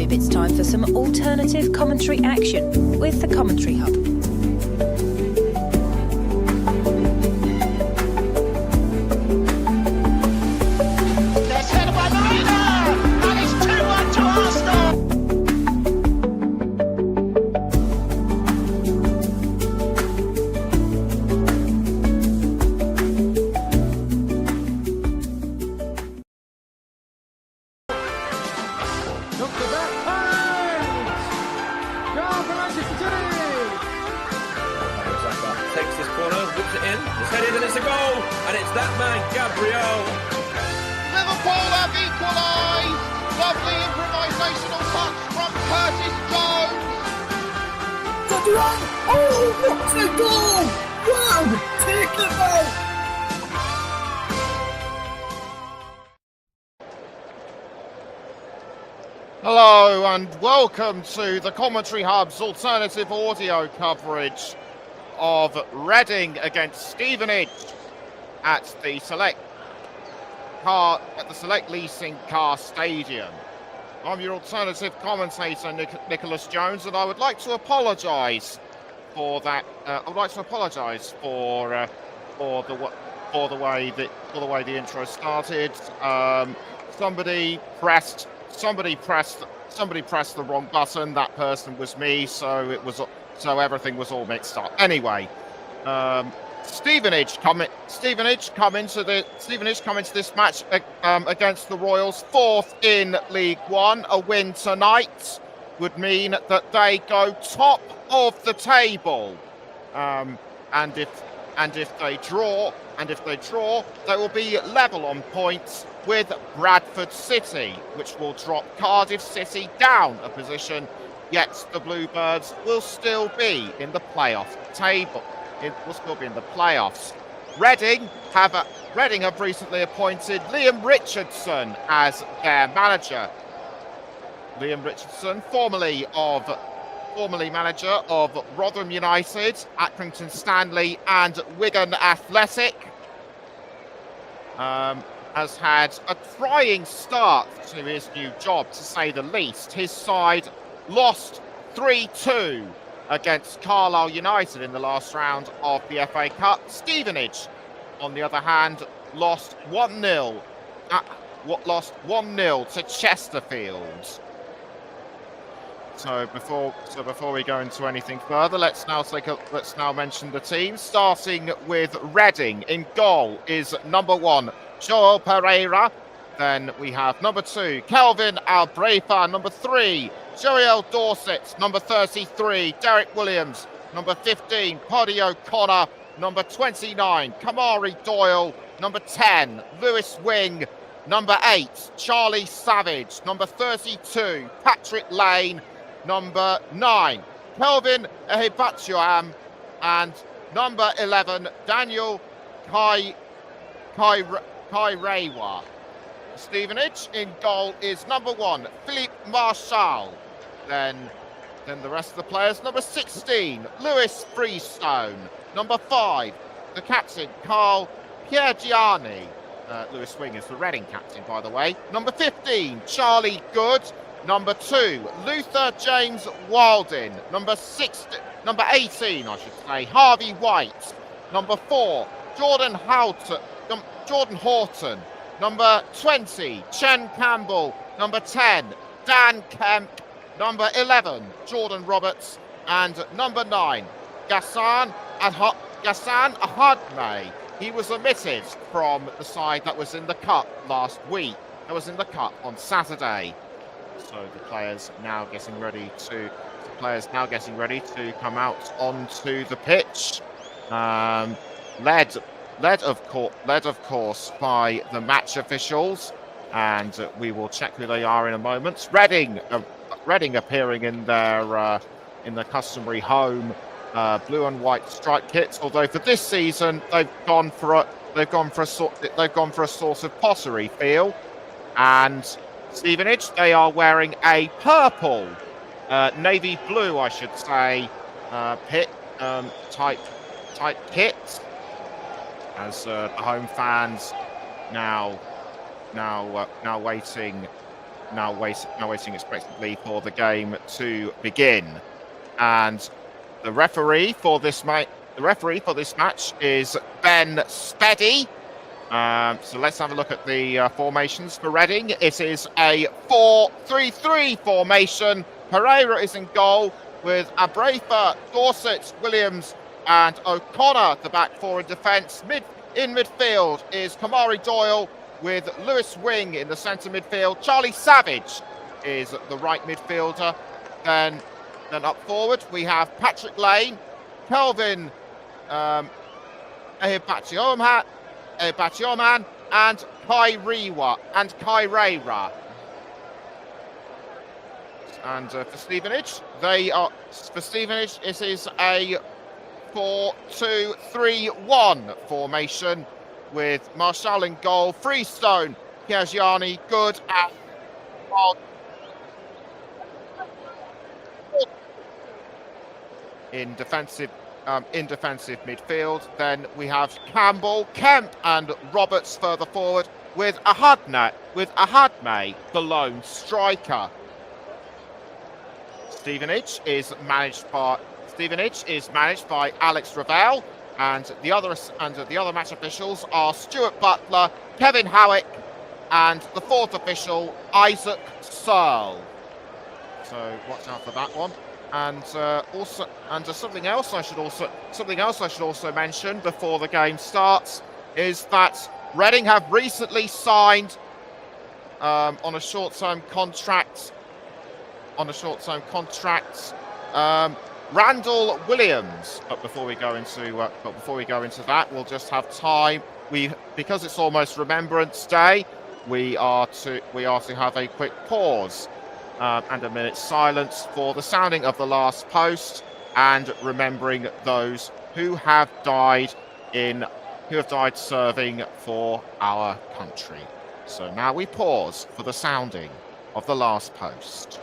YouTube, it's time for some alternative commentary action with the Commentary Hub. Takes this corner, whips it in, it's headed and it's a goal, and it's that man, Gabriel. Liverpool have equalised. Lovely improvisational touch from Curtis Jones. Oh, what a goal! Wow, take it out! Hello and welcome to the Commentary Hub's alternative audio coverage of Reading against Stevenage at the Select Leasing Car Stadium. I'm your alternative commentator, Nicholas Jones, and I would like to apologise for that. I would like to apologise for the way the intro started. Somebody pressed the wrong button. That person was me, so everything was all mixed up. Anyway, Stevenage come into this match against the Royals, fourth in League One. A win tonight would mean that they go top of the table, and if they draw, they will be level on points with Bradford City, which will drop Cardiff City down a position. Yet the Bluebirds will still be in the playoff table. It will still be in the playoffs. Reading have recently appointed Liam Richardson as their manager. Liam Richardson, formerly manager of Rotherham United, Accrington Stanley, and Wigan Athletic, has had a trying start to his new job, to say the least. His side lost 3-2 against Carlisle United in the last round of the FA Cup. Stevenage, on the other hand, lost 1-0 to Chesterfield. So before we go into anything further, let's now mention the team. Starting with Reading, in goal is number 1 Joel Pereira. Then we have number 2 Kelvin Albrefa, number 3 Joel Dorset, number 33 Derek Williams, number 15 Paddy O'Connor, number 29 Kamari Doyle, number 10 Lewis Wing, number 8 Charlie Savage, number 32 Patrick Lane, number 9 Kelvin Ehibachuam, and number 11 Daniel Kairewa. Stevenage, in goal is number 1 Philippe Marshall. Then the rest of the players: number 16 Lewis Freestone, number 5 the captain Carl Piergiani. Lewis Wing is the Reading captain, by the way. Number 15 Charlie Good, number 2 Luther James Wildin, number 18 I should say Harvey White, number 4 Jordan Horton, number 20 Chen Campbell, number 10 Dan Kemp, number 11 Jordan Roberts, and number 9 Ghassan Ahadme. He was omitted from the side that was in the cup last week. That was in the cup on Saturday. So the players now getting ready to come out onto the pitch, led of course by the match officials, and we will check who they are in a moment. Reading appearing in their customary home blue and white striped kits, although for this season they've gone for a sort of pottery feel. And Stevenage, they are wearing a purple, navy blue, I should say, type kit, as the home fans now now waiting expectantly for the game to begin. And the referee for this match is Ben Speddy. So let's have a look at the formations for Reading. It is a 4-3-3 formation. Pereira is in goal with Abrafa, Dorset, Williams and O'Connor, the back four in defence. In midfield is Kamari Doyle with Lewis Wing in the centre midfield. Charlie Savage is the right midfielder. Then up forward we have Patrick Lane, Kelvin Ehibachioman and Kaireira. And for Stevenage, it is a 4-2-3-1 formation with Marshall in goal, Freestone, Piagiani, Good, and in defensive midfield. Then we have Campbell, Kemp and Roberts further forward with Ahadme, the lone striker. Stevenage is managed by Alex Ravel, and the other match officials are Stuart Butler, Kevin Howick, and the fourth official Isaac Searle. So watch out for that one. And something else I should also mention before the game starts is that Reading have recently signed on a short-term contract. Randall Williams. But before we go into that, we'll just have time. Because it's almost Remembrance Day, we are to have a quick pause and a minute's silence for the sounding of the last post and remembering those who have died serving for our country. So now we pause for the sounding of the last post.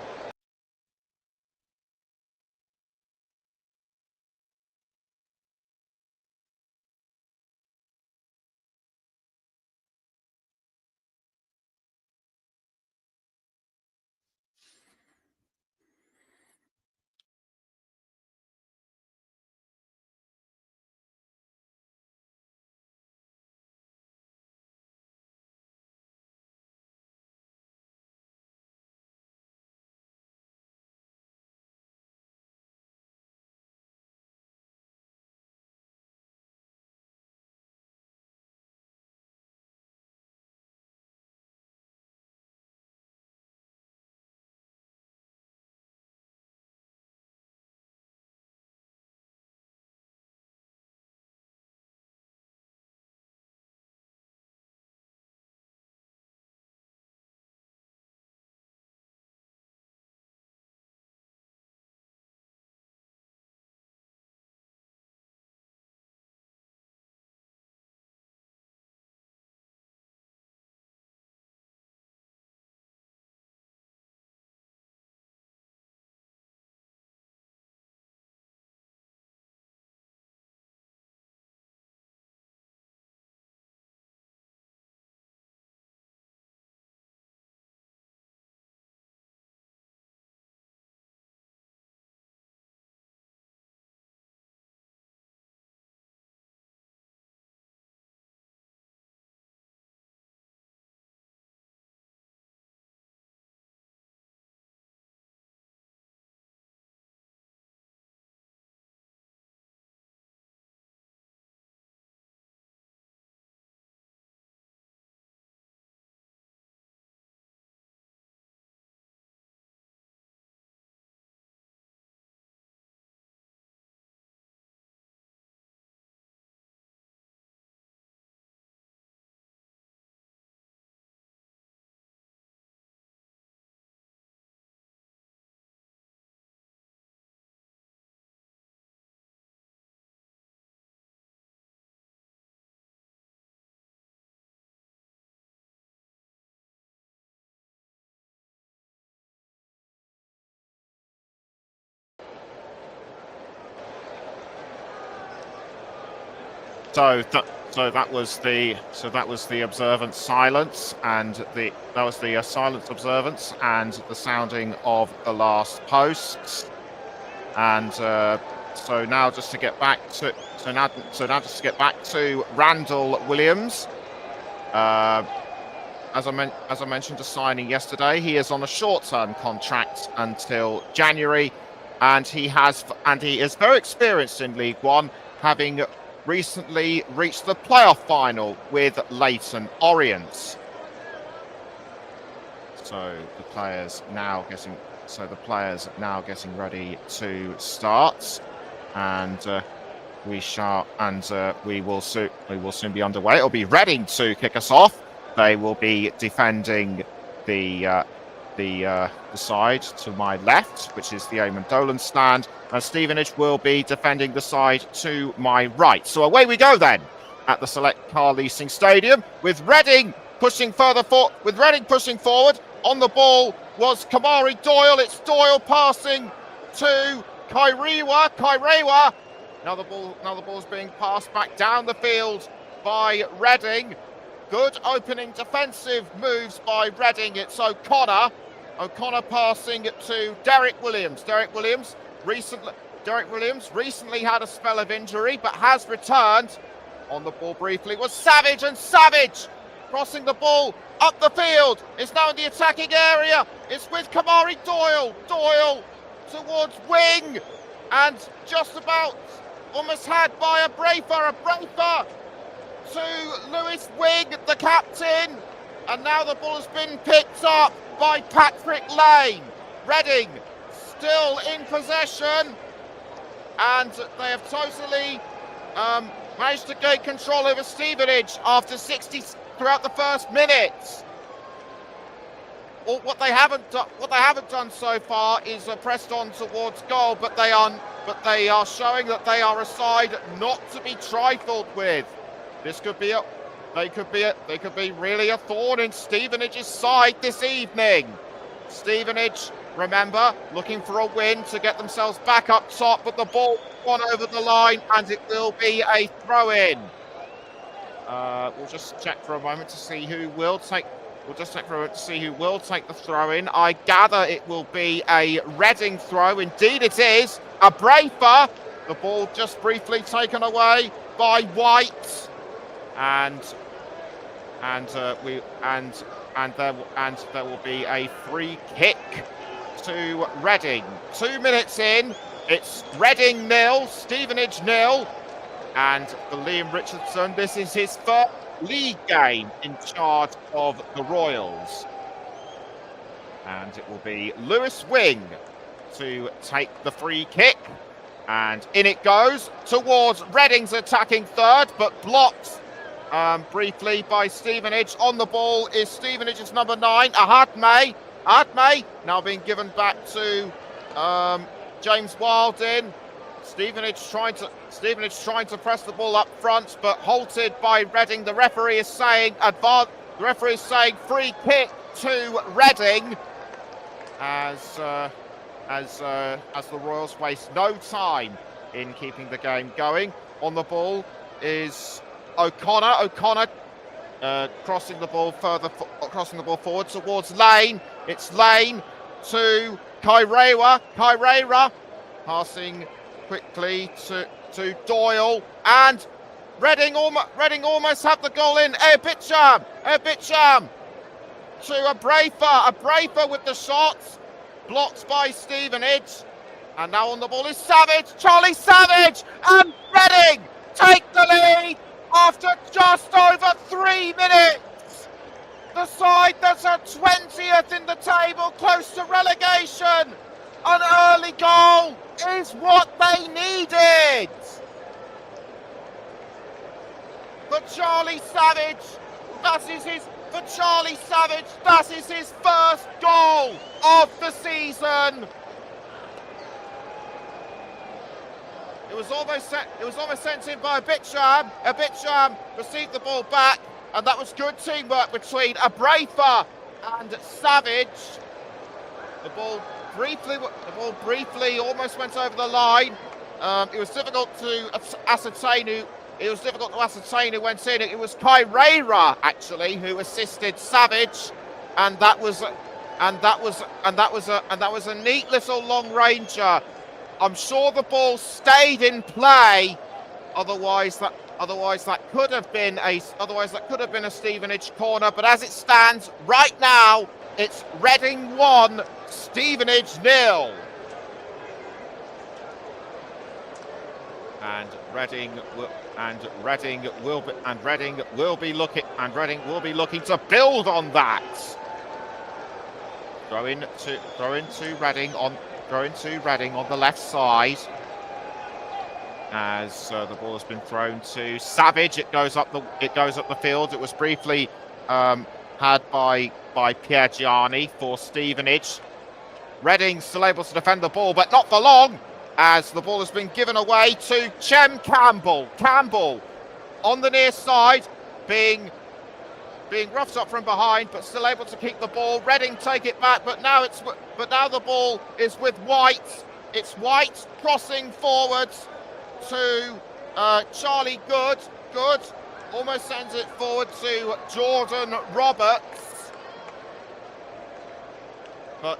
So So that was the observant silence, and that was the silence observance and the sounding of the last posts. And so now just to get back to Randall Williams. As I mentioned, a signing yesterday. He is on a short-term contract until January, and he is very experienced in League One, having recently reached the playoff final with Leyton Orient. So the players now getting ready to start, and we will soon be underway. It'll be Reading to kick us off. They will be defending the side to my left, which is the Eamon Dolan stand, and Stevenage will be defending the side to my right. So away we go then at the Select Car Leasing Stadium, with Reading pushing forward. On the ball was Kamari Doyle. It's Doyle passing to Kairewa. Now the ball's being passed back down the field by Reading. Good opening defensive moves by Reading. It's O'Connor passing to Derek Williams. Derek Williams recently had a spell of injury, but has returned. On the ball briefly was Savage, and Savage crossing the ball up the field. It's now in the attacking area. It's with Kamari Doyle. Doyle towards wing, and just about almost had by a Brafer to Lewis Wing, the captain, and now the ball has been picked up by Patrick Lane. Reading still in possession, and they have totally managed to gain control over Stevenage after 60 throughout the first minutes. What they haven't done so far is pressed on towards goal, but they are showing that they are a side not to be trifled with. They could be really a thorn in Stevenage's side this evening. Stevenage, remember, looking for a win to get themselves back up top, but the ball gone over the line, and it will be a throw-in. We'll just check for a moment to see who will take. the throw-in. I gather it will be a Reading throw. Indeed, it is a Brafer. The ball just briefly taken away by White. And there will be a free kick to Reading. 2 minutes in, it's Reading 0, Stevenage 0, and for Liam Richardson, this is his first league game in charge of the Royals. And it will be Lewis Wing to take the free kick, and in it goes towards Reading's attacking third, but blocked briefly by Stevenage. On the ball is Stevenage's number 9, Ahadme. Now being given back to James Wildin. Stevenage trying to press the ball up front, but halted by Reading. The referee is saying free kick to Reading, as the Royals waste no time in keeping the game going. On the ball is O'Connor crossing the ball forward towards Lane. It's Lane to Kairewa passing quickly to Doyle, and Reading almost have the goal in. Erbicham to a Brafer with the shots, blocked by Stevenage, and now on the ball is Charlie Savage, and Reading take the lead after just over 3 minutes. The side that's at 20th in the table, close to relegation. An early goal is what they needed. For Charlie Savage, that is his first goal of the season. It was almost sent in by Erbicham. Erbicham received the ball back, and that was good teamwork between Brafer and Savage. The ball briefly almost went over the line. It was difficult to ascertain to ascertain who went in. It was Kyreira actually who assisted Savage, and that was a neat little long ranger. I'm sure the ball stayed in play. Otherwise that could have been a Stevenage corner. But as it stands right now, it's Reading 1, Stevenage 0. And Reading will be looking to build on that. Throw into Reading on the left side. As the ball has been thrown to Savage, it goes up the field. It was briefly had by Pierre Gianni for Stevenage. Reading still able to defend the ball, but not for long, as the ball has been given away to Chem Campbell. Campbell on the near side, being roughed up from behind, but still able to keep the ball. Reading take it back, but now the ball is with White. It's White crossing forwards to Charlie Good. Good almost sends it forward to Jordan Roberts, but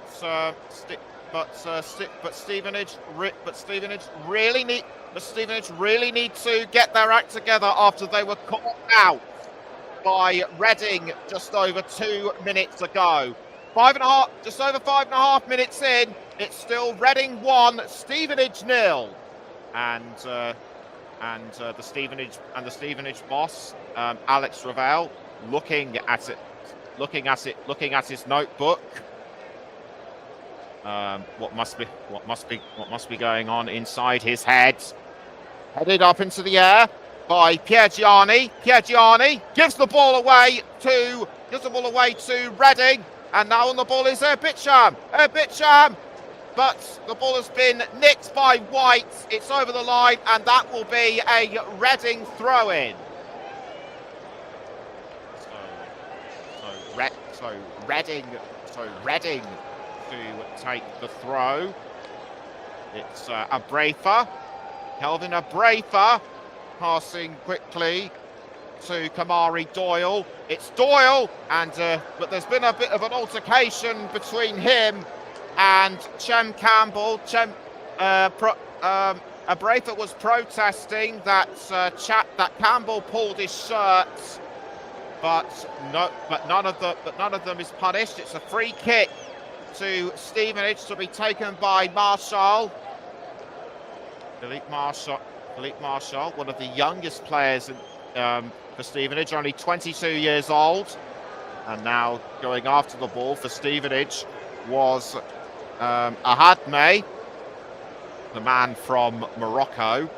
Stevenage really need to get their act together after they were caught out by Reading just over 2 minutes ago. Just over 5.5 minutes in, it's still Reading 1, Stevenage 0. And the Stevenage boss, Alex Ravel, looking at his notebook. What must be going on inside his head? Headed up into the air by Pierre Gianni. Pierre Gianni gives the ball away to Reading, and now on the ball is Erbicham. But the ball has been nicked by White. It's over the line, and that will be a Reading throw-in. So Reading to take the throw. It's Kelvin Abrafa, passing quickly to Kamari Doyle. It's Doyle, but there's been a bit of an altercation between him and Chem Campbell. Abrafa was protesting that Campbell pulled his shirt, but none of them is punished. It's a free kick to Stevenage to be taken by Marshall. Philippe Marshall, one of the youngest players for Stevenage, only 22 years old, and now going after the ball for Stevenage was Ahadme, the man from Morocco.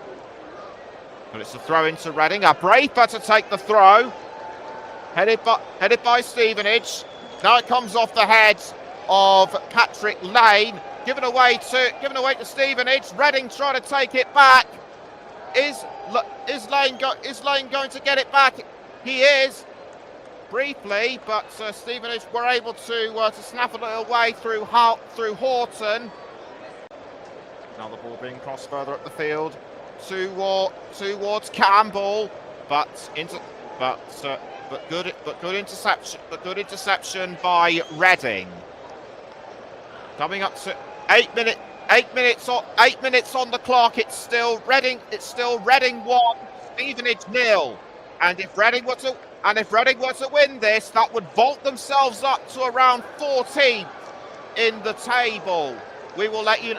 But it's a throw into Reading. Abrafa to take the throw, headed by Stevenage. Now it comes off the head of Patrick Lane, given away to Stevenage. Reading trying to take it back. Is Lane going to get it back? He is, briefly, but Stevenage were able to snaffle it away through Horton. Now the ball being crossed further up the field towards Campbell, but good interception by Reading. Coming up to 8 minutes on the clock. It's still Reading 1, Stevenage 0. And if Reading were to win this, that would vault themselves up to around 14th in the table. We will let you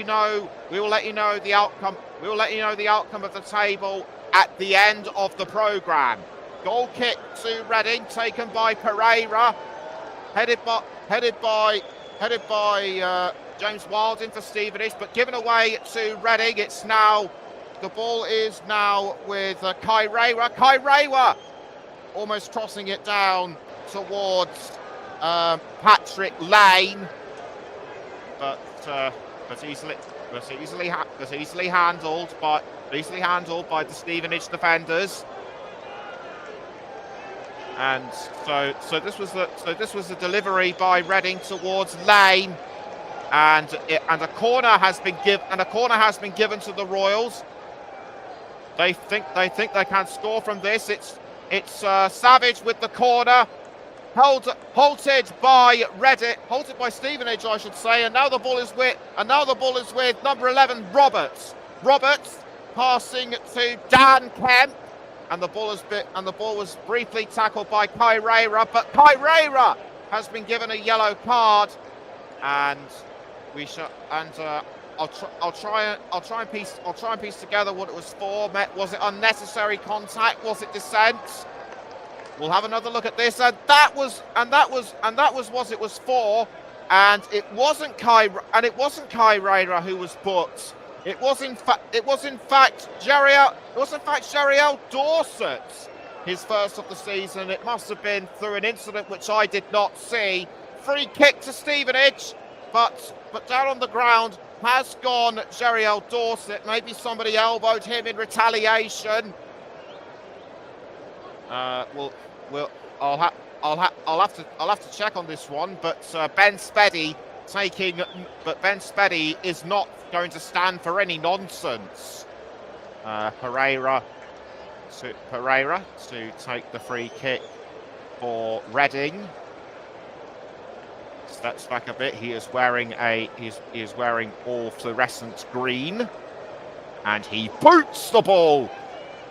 know the outcome. We will let you know the outcome of the table at the end of the programme. Goal kick to Reading, taken by Pereira, headed by James Wilding for Stevenage, but given away to Reading. The ball is now with Kyreira. Kyreira almost crossing it down towards Patrick Lane, but easily handled by the Stevenage defenders. And so this was the delivery by Reading towards Lane, and a corner has been given to the Royals. They think they can score from this. It's Savage with the corner, halted by Stevenage, I should say, and now the ball is with number 11 Roberts. Roberts passing to Dan Kemp, and the ball was briefly tackled by Kyreira, but Kyreira has been given a yellow card, and I'll try and piece together what it was for. Was it unnecessary contact? Was it dissent? We'll have another look at this, and that was what it was for. And it wasn't Kyreira who was booked. It was in fact Jeriel Dorset, his first of the season. It must have been through an incident which I did not see. Free kick to Stevenage, but down on the ground has gone Jeriel Dorset. Maybe somebody elbowed him in retaliation. I'll have to check on this one. But Ben Speddy is not going to stand for any nonsense. Pereira to take the free kick for Reading. Steps back a bit. He is wearing all fluorescent green, and he boots the ball.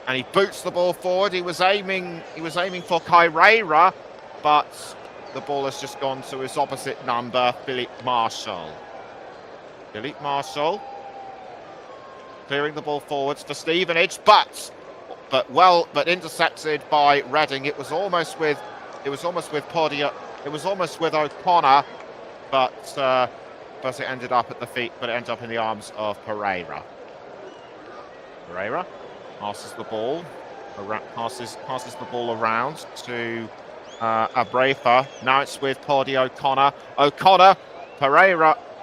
And he boots the ball forward. He was aiming for Kyreira, but the ball has just gone to his opposite number, Philippe Marshall. Philippe Marshall clearing the ball forwards for Stevenage, but intercepted by Reading. It was almost with O'Connor, but it ended up at the feet. But it ended up in the arms of Pereira. Pereira passes the ball around to Abrafa. Now it's with Paddy O'Connor.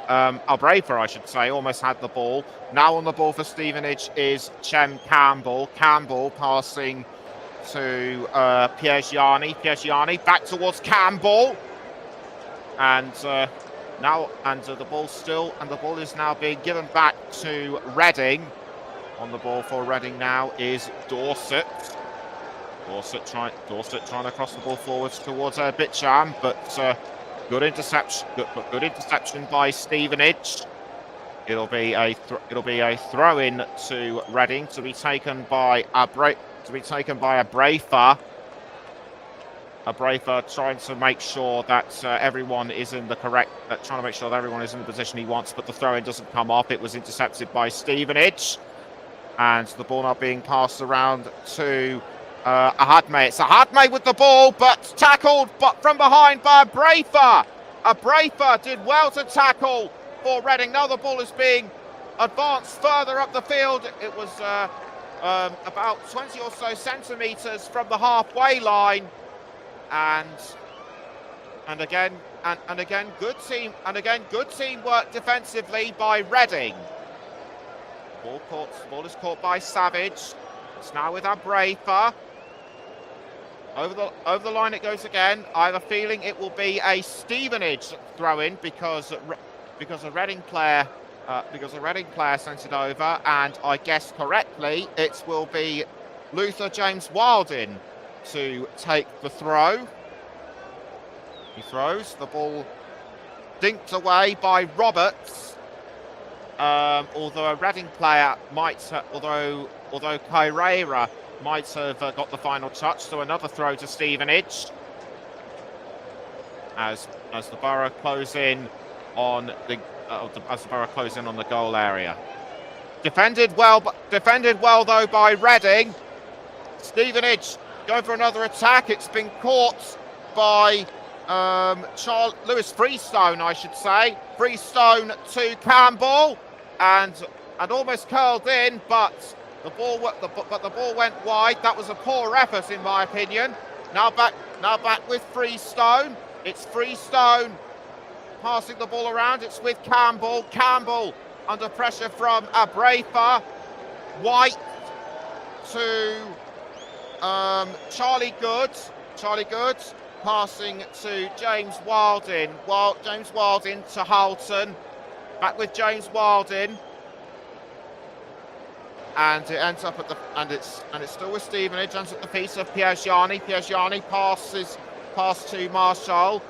Abrafa, I should say, almost had the ball. Now on the ball for Stevenage is Chem Campbell. Campbell passing to Piergiani back towards Campbell, and the ball is now being given back to Reading. On the ball for Reading now is Dorset. Dorset trying to cross the ball forwards towards Bitcham, but good interception by Stevenage. It'll be a throw in to Reading to be taken by Abrafa. Abrafa trying to make sure that everyone is in the position he wants, but the throw in doesn't come off. It was intercepted by Stevenage. And the ball now being passed around to Ahadme. It's Ahadme with the ball, but tackled from behind by Abrafa. Abrafa did well to tackle for Reading. Now the ball is being advanced further up the field. It was about 20 or so centimetres from the halfway line. And again, good teamwork defensively by Reading. Ball is caught by Savage. It's now with Abrafa. Over the line it goes again. I have a feeling it will be a Stevenage throw-in because a Reading player sent it over, and I guessed correctly. It will be Luther James Wildin to take the throw. He throws the ball, dinked away by Roberts. Although a Reading player although Kyreira might have got the final touch, so another throw to Stevenage as the Borough close in on the goal area. Defended well though by Reading. Stevenage going for another attack. It's been caught by Lewis Freestone, I should say. Freestone to Campbell, and almost curled in, but the ball went wide. That was a poor effort, in my opinion. Now back with Freestone. It's Freestone passing the ball around. It's with Campbell. Campbell under pressure from Abrafa. White to Charlie Goods. Charlie Goods passing to James Wildin. James Wildin to Halton. Back with James Wildin. and it ends up at the it's still with Stevenage. Ends at the piece of Piagiani. Piagiani passes to Marshall.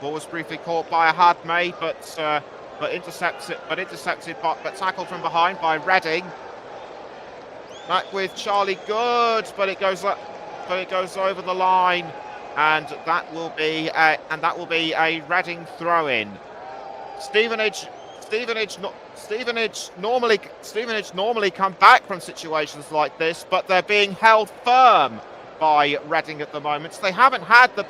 Ball was briefly caught by Hadme, but intercepted but tackled from behind by Reading. Back with Charlie Good, but it goes over the line, and that will be a Reading throw-in. Stevenage normally come back from situations like this, but they're being held firm by Reading at the moment. So they haven't had the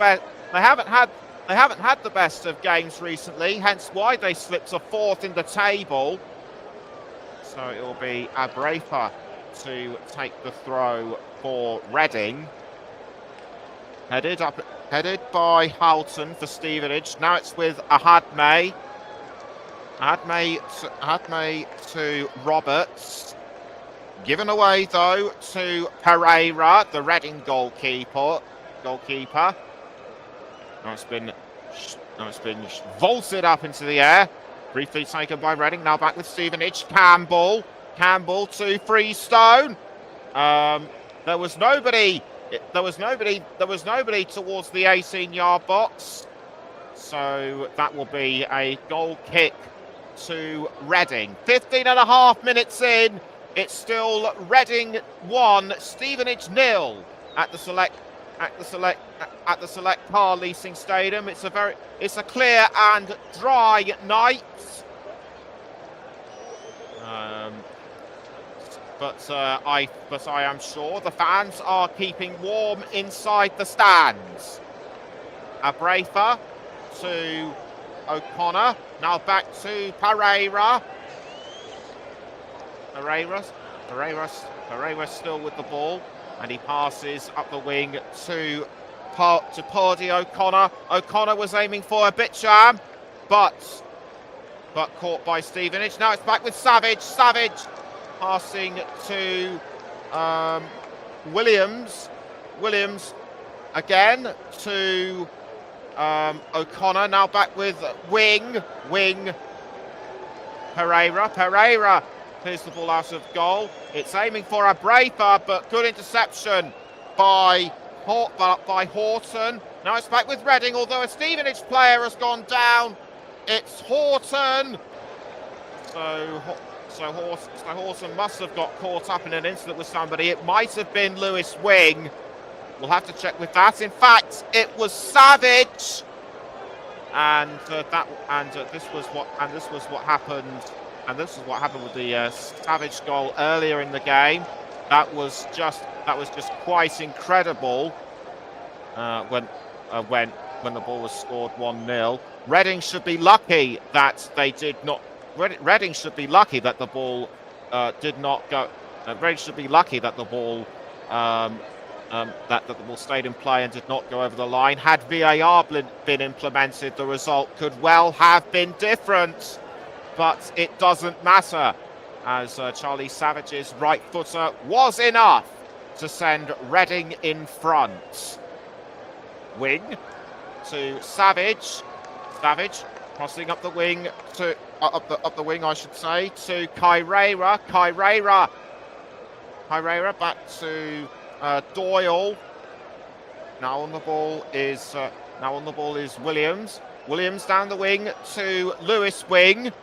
best of games recently, hence why they slipped to fourth in the table. So it will be Abrafa to take the throw for Reading. Headed by Halton for Stevenage. Now it's with Ahadme. Ahadme to Roberts. Given away though to Pereira, the Reading goalkeeper. Now it's been vaulted up into the air. Briefly taken by Reading. Now back with Stevenage. Campbell to Freestone. There was nobody towards the 18-yard box. So that will be a goal kick to Reading. 15.5 minutes in. It's still Reading 1, Stevenage 0 at the Select Car Leasing Stadium. It's a clear and dry night. But I am sure the fans are keeping warm inside the stands. Abrafa to O'Connor. Now back to Pereira. Pereira still with the ball, and he passes up the wing to Purdy O'Connor. O'Connor was aiming for a Bitcham, but caught by Stevenage. Now it's back with Savage. Savage passing to Williams. Williams again to O'Connor. Now back with Wing. Pereira clears the ball out of goal. It's aiming for Abrafa, but good interception by Horton. Now it's back with Reading, although a Stevenage player has gone down. It's Horton. So Horton must have got caught up in an incident with somebody. It might have been Lewis Wing. We'll have to check with that. In fact, it was Savage, and this was what happened. And this is what happened with the Savage goal earlier in the game. That was just quite incredible. When the ball was scored 1-0, Reading should be lucky that they did not. Reading should be lucky that the ball did not go. Reading should be lucky that the ball that the ball stayed in play and did not go over the line. Had VAR been implemented, the result could well have been different. But it doesn't matter, as Charlie Savage's right footer was enough to send Reading in front. Wing to Savage. Savage crossing up the wing to up the wing, I should say, to Kyreira. Kyreira back to Doyle. Now on the ball is Williams. Williams down the wing to Lewis Wing.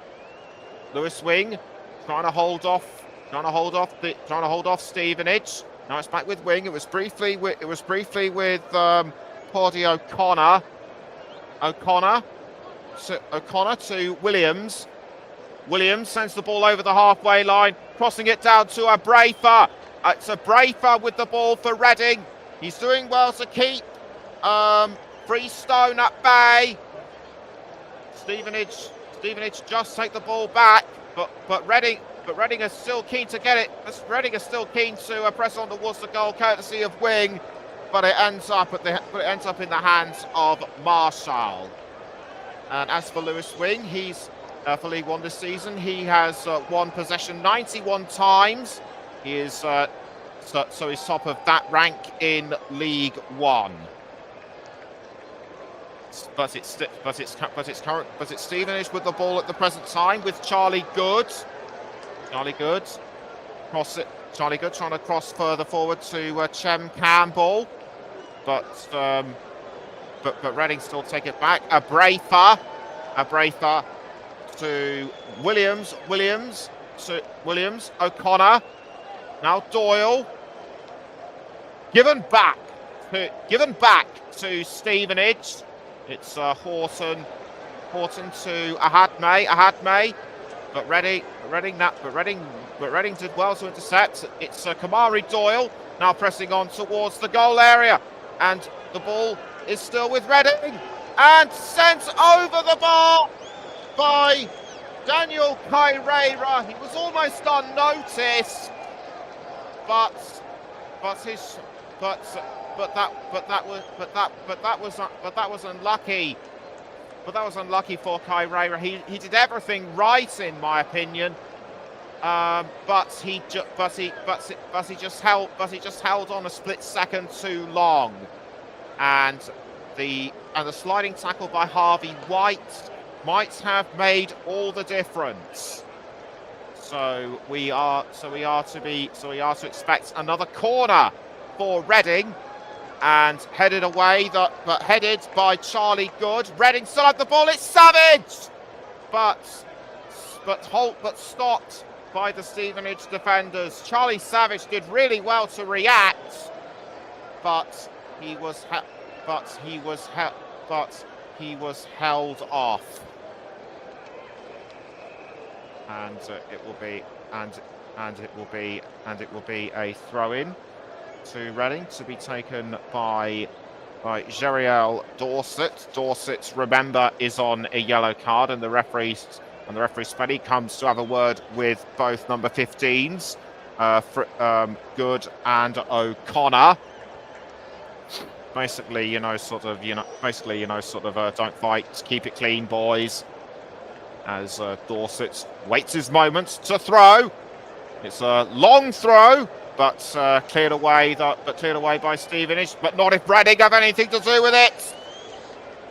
Lewis Wing trying to hold off Stevenage. Now it's back with Wing. It was briefly with Purdy O'Connor. O'Connor to Williams. Williams sends the ball over the halfway line, crossing it down to Abrafa. It's Abrafa with the ball for Reading. He's doing well to keep Freestone at bay. Stevenage just take the ball back, but Reading are still keen to get it. Reading are still keen to press on towards the goal, courtesy of Wing, but it ends up in the hands of Marshall. And as for Lewis Wing, he's for League One this season. He has won possession 91 times. He is so he's top of that rank in League One. But it's Stevenage with the ball at the present time with Charlie Good. Cross it. Charlie Good trying to cross further forward to Chem Campbell. But Reading still take it back. A Brafer to Williams. O'Connor. Now Doyle. Given back to Stevenage. It's Horton to Ahadme. But Reading did well to intercept. It's Kamari Doyle now pressing on towards the goal area, and the ball is still with Reading and sent over the bar by Daniel Kaireira. He was almost unnoticed, but that was unlucky. But that was unlucky for Kaireira. He did everything right, in my opinion. But he just held on a split second too long, and the sliding tackle by Harvey White might have made all the difference. So we are to expect another corner for Reading. And headed by Charlie Good. Reading still had the ball. It's Savage, but stopped by the Stevenage defenders. Charlie Savage did really well to react, but he was held off, and it will be a throw-in to Reading, to be taken by Jeriel Dorset. Dorset, remember, is on a yellow card, and the referee's Freddie comes to have a word with both number 15s, Good and O'Connor. Basically, don't fight, keep it clean, boys. As Dorset waits his moment to throw. It's a long throw, but cleared away by Stevenage, but not if Reading have anything to do with it.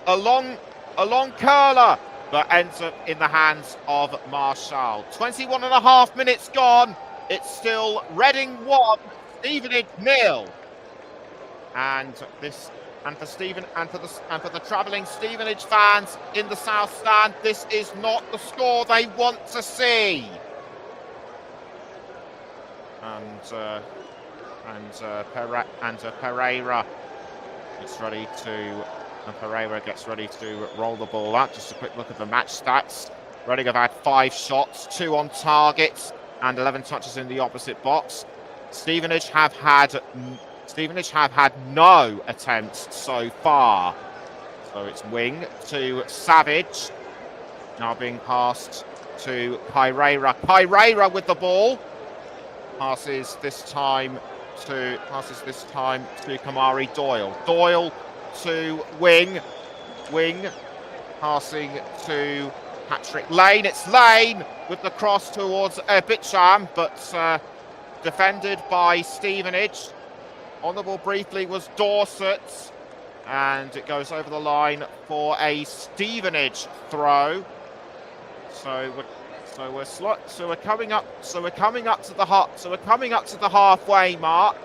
A long curler, but ends up in the hands of Marshall. 21 and a half minutes gone. It's still Reading 1, Stevenage 0. And for the travelling Stevenage fans in the South Stand, this is not the score they want to see. Pereira gets ready to roll the ball out. Just a quick look at the match stats. Reading have had 5 shots, 2 on target, and 11 touches in the opposite box. Stevenage have had no attempts so far. So it's wing to Savage, now being passed to Kaireira. Kaireira with the ball. Passes this time to Kamari Doyle. Doyle to Wing, passing to Patrick Lane. It's Lane with the cross towards Bicham, but defended by Stevenage. On the ball briefly was Dorset, and it goes over the line for a Stevenage throw. So we're coming up to the halfway mark,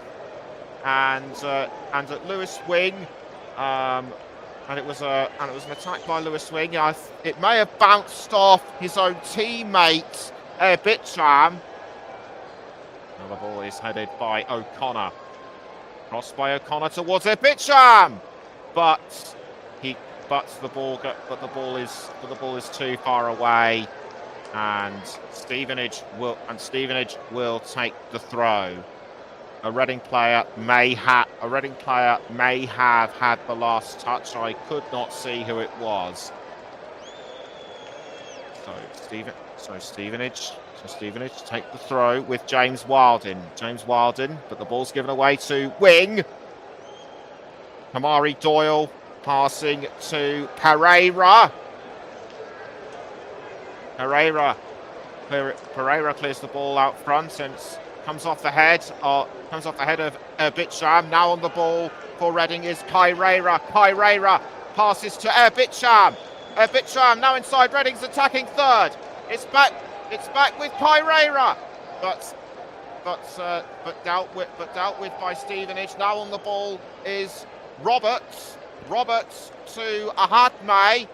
and at Lewis Wing, and it was an attack by Lewis Wing. It may have bounced off his own teammate Bicham. Now the ball is headed by O'Connor. Crossed by O'Connor towards Bicham, but the ball is too far away. And Stevenage will take the throw. A Reading player may have had the last touch. I could not see who it was. So Stevenage take the throw with James Wilden, but the ball's given away to Wing. Kamari Doyle passing to Pereira. Pereira clears the ball out front and comes off the head of Bicham. Now on the ball for Reading is Kaireira. Kaireira passes to Bicham. Bicham now inside Reading's attacking third. It's back with Kaireira, but dealt with by Stevenage. Now on the ball is Roberts. Roberts to Ahadme.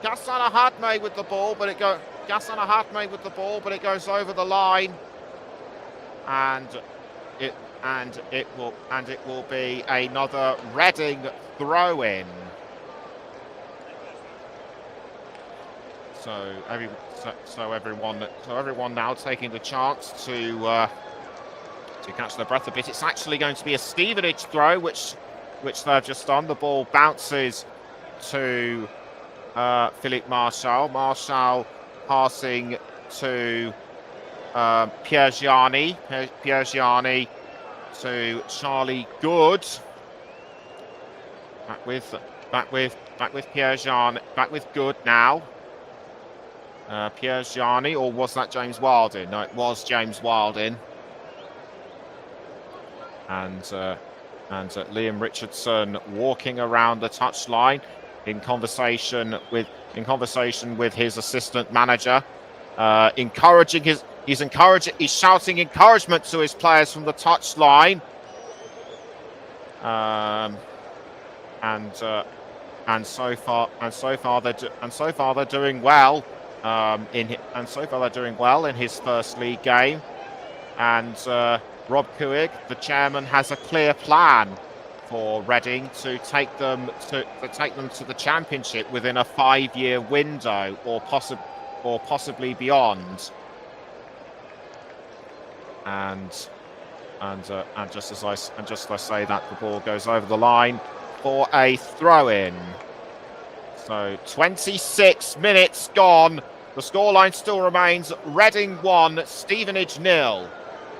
Ghassan Ahadme with the ball, but it goes over the line, and it will be another Reading throw-in. So everyone now taking the chance to catch their breath a bit. It's actually going to be a Stevenage throw, which they've just done. The ball bounces to Philippe Marchal. Marchal passing to Pierre Gianni. Pierre Gianni to Charlie Good. Back with Pierre Gianni. Back with Good now. Pierre Gianni, or was that James Wilding? No, it was James Wilding. And Liam Richardson walking around the touchline in conversation with his assistant manager, he's shouting encouragement to his players from the touchline. And so far they're doing well. They're doing well in his first league game, and Rob Kuig, the chairman, has a clear plan for Reading to take them to the Championship within a 5-year window, or possibly beyond. And just as I say that, the ball goes over the line for a throw-in. So 26 minutes gone. The scoreline still remains Reading 1, Stevenage 0.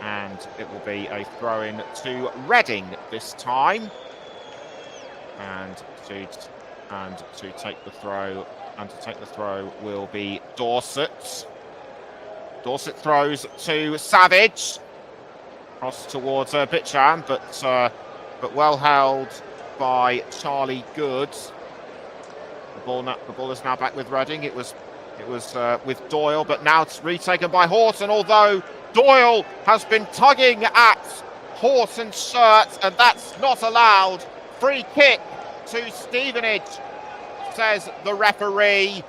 And it will be a throw-in to Reading this time. And to take the throw will be Dorset. Dorset throws to Savage. Cross towards Bicham, but well held by Charlie Good. The ball is now back with Reading. It was with Doyle, but now it's retaken by Horton, although Doyle has been tugging at Horton's shirt, and that's not allowed. Free kick to Stevenage, says the referee.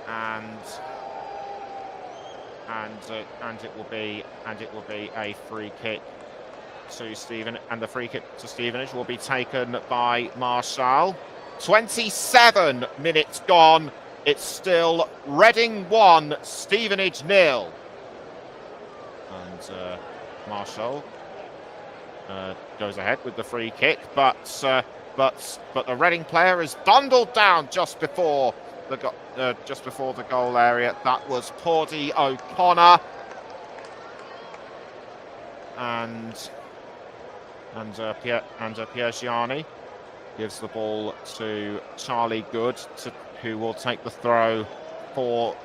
And it will be a free kick to Stevenage, and the free kick to Stevenage will be taken by Marshall. 27 minutes gone. It's still Reading 1, Stevenage 0. And Marshall goes ahead with the free kick, but the Reading player is bundled down just before the goal area. That was Pordy O'Connor, and Pierre Gianni gives the ball to Charlie Good, who will take the throw for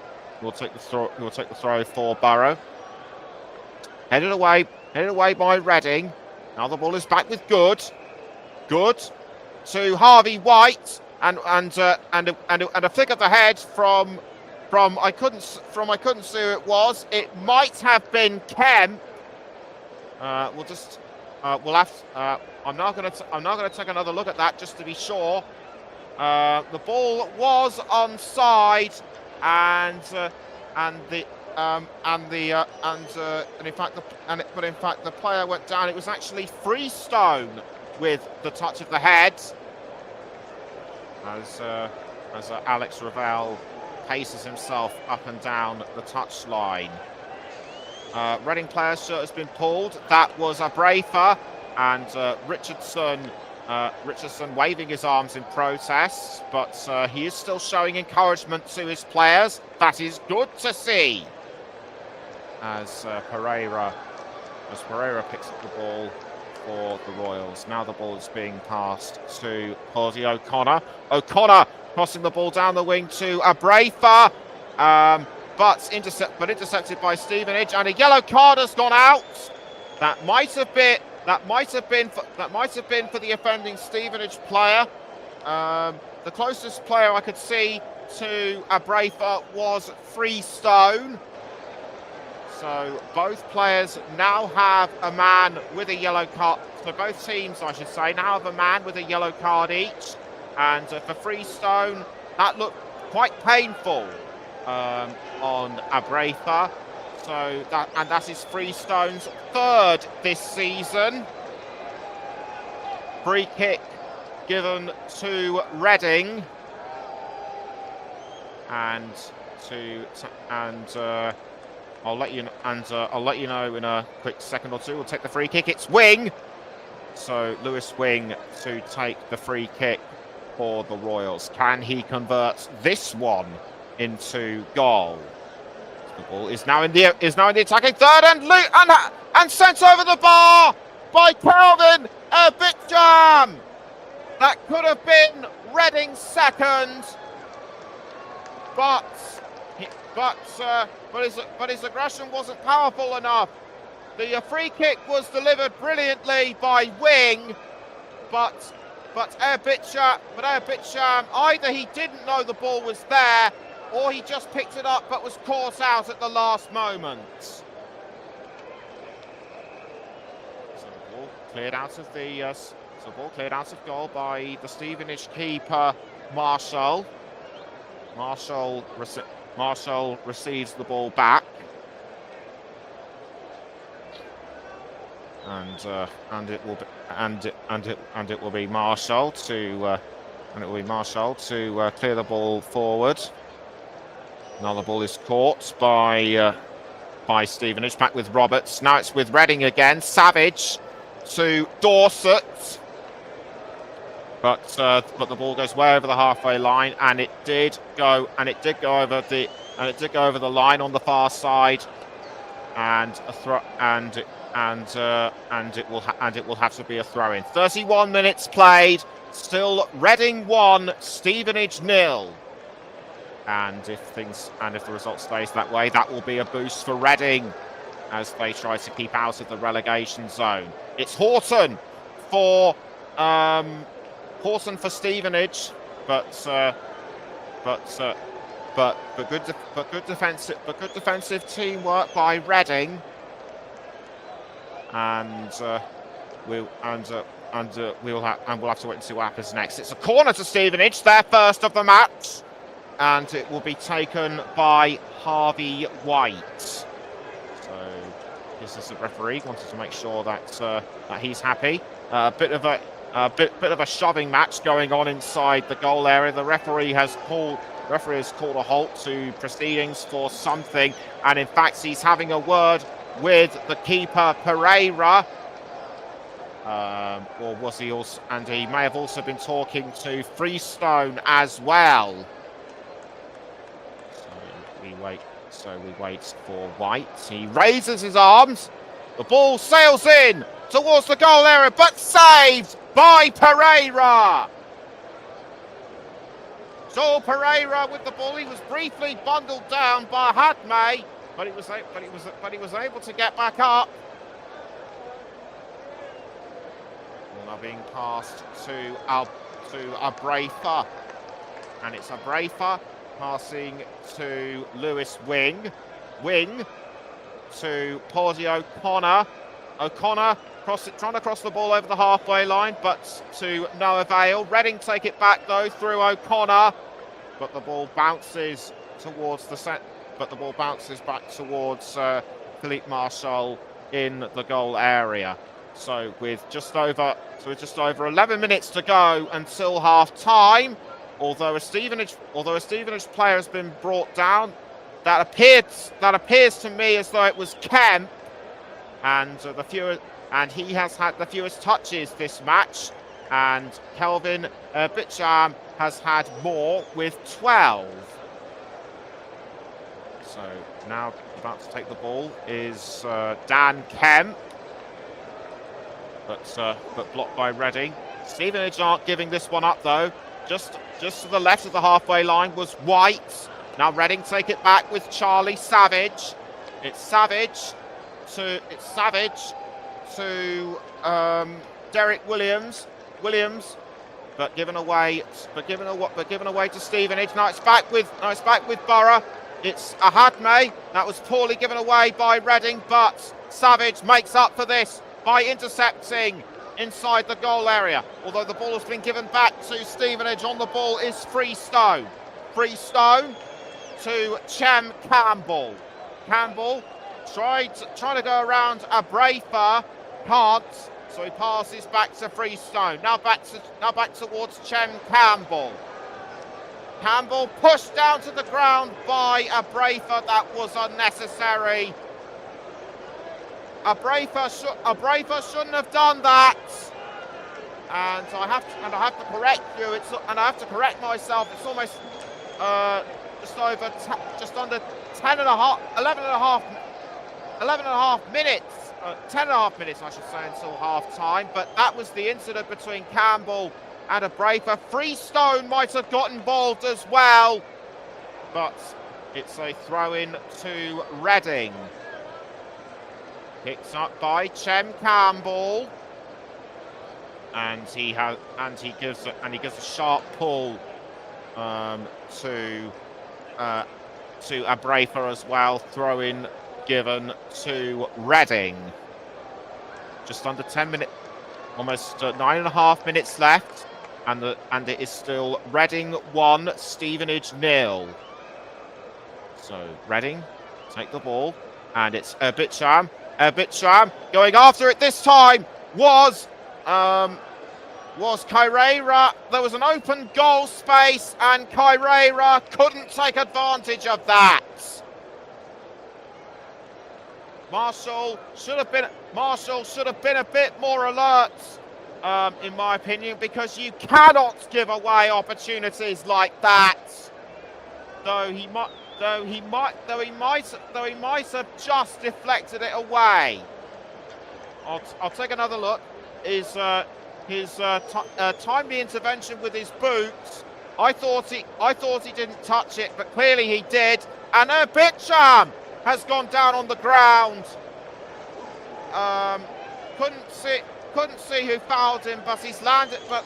Borough. Headed away by Reading. Now the ball is back with Good. Good to Harvey White, and a flick of the head from I couldn't see who it was. It might have been Kemp. I'm now going to take another look at that just to be sure. The ball was onside, and in fact the player went down. It was actually Freestone with the touch of the head, as Alex Ravel paces himself up and down the touchline. Reading player's shirt has been pulled. That was a Brafer, and Richardson waving his arms in protest, but he is still showing encouragement to his players. That is good to see. As Pereira picks up the ball for the Royals. Now the ball is being passed to Pordy O'Connor. O'Connor crossing the ball down the wing to Abrafa, but intercepted by Stevenage, and a yellow card has gone out. That might have been for the offending Stevenage player. The closest player I could see to Abrafa was Freestone, So both players now have a man with a yellow card. So both teams, I should say, now have a man with a yellow card each. And for Freestone, that looked quite painful on Abrafa. So that is Freestone's third this season. Free kick given to Reading, and I'll let you know in a quick second or two. We'll take the free kick. It's Wing, so Lewis Wing to take the free kick for the Royals. Can he convert this one into goal? The ball is now in the attacking third and sent over the bar by Kelvin Abitjam. That could have been Reading's second, but his aggression wasn't powerful enough. The free kick was delivered brilliantly by Wing, but Abitjam, either he didn't know the ball was there, or he just picked it up but was caught out at the last moment. So the ball cleared out of goal by the Stevenage keeper, Marshall. Marshall receives the ball back, and it will be Marshall to clear the ball forward. Now the ball is caught by Stevenage, back with Roberts. Now it's with Reading again. Savage to Dorset. But the ball goes way over the halfway line, and it did go over the line on the far side, and it will have to be a throw in. 31 minutes played, still Reading 1, Stevenage 0. And if the result stays that way, that will be a boost for Reading as they try to keep out of the relegation zone. It's Horton for Stevenage, but good defensive teamwork by Reading, and we'll have to wait and see what happens next. It's a corner to Stevenage, their first of the match, and it will be taken by Harvey White. So this is the referee wanted to make sure that he's happy. A bit of a shoving match going on inside the goal area. The referee has called a halt to proceedings for something, and in fact he's having a word with the keeper Pereira, or was he also? And he may have also been talking to Freestone as well. So we wait for White. He raises his arms. The ball sails in towards the goal area, but saved by Pereira. So Pereira with the ball. He was briefly bundled down by Hadmay, but he was able to get back up. Ball now being passed to Abrafa, and it's Abrafa passing to Lewis Wing. Wing to Pawsey O'Connor. O'Connor trying to cross the ball over the halfway line, but to no avail. Reading take it back though through O'Connor, but the ball bounces towards the set. But the ball bounces back towards Philippe Marshall in the goal area. So with just over 11 minutes to go until half time. Although a Stevenage player has been brought down, that appears to me as though it was Kemp, and he has had the fewest touches this match, and Kelvin Bitcham has had more with 12. So now about to take the ball is Dan Kemp, but blocked by Reading. Stevenage aren't giving this one up though. Just to the left of the halfway line was White. Now Reading take it back with Charlie Savage. It's Savage to Derek Williams, but given away to Stevenage. Now it's back with Borough. It's Ahadme. That was poorly given away by Reading, but Savage makes up for this by intercepting inside the goal area. Although the ball has been given back to Stevenage, on the ball is Freestone. Freestone to Chem Campbell. Campbell trying to go around Abrafa, can't, so he passes back to Freestone. Now back towards Chem Campbell. Campbell pushed down to the ground by Abrafa. That was unnecessary. Abrafa shouldn't have done that. And I have to correct you. I have to correct myself. It's almost just under 11 and a half minutes. 10 and a half minutes, I should say, until half time. But that was the incident between Campbell and Abrafa. Freestone might have got involved as well, but it's a throw-in to Reading. Picked up by Chem Campbell, and he gives a sharp pull to Abrafa as well. Throw-in given to Reading. Just under 10 minutes, almost 9.5 minutes left, and it is still Reading 1, Stevenage 0. So Reading take the ball, and it's Erbicham. Erbicham going after it this time was Kyreira. There was an open goal space, and Kyreira couldn't take advantage of that. Marshall should have been a bit more alert, in my opinion, because you cannot give away opportunities like that. Though he might have just deflected it away. I'll take another look. His timely intervention with his boots. I thought he didn't touch it, but clearly he did. And Erbicham has gone down on the ground. Couldn't see who fouled him, but he's landed. But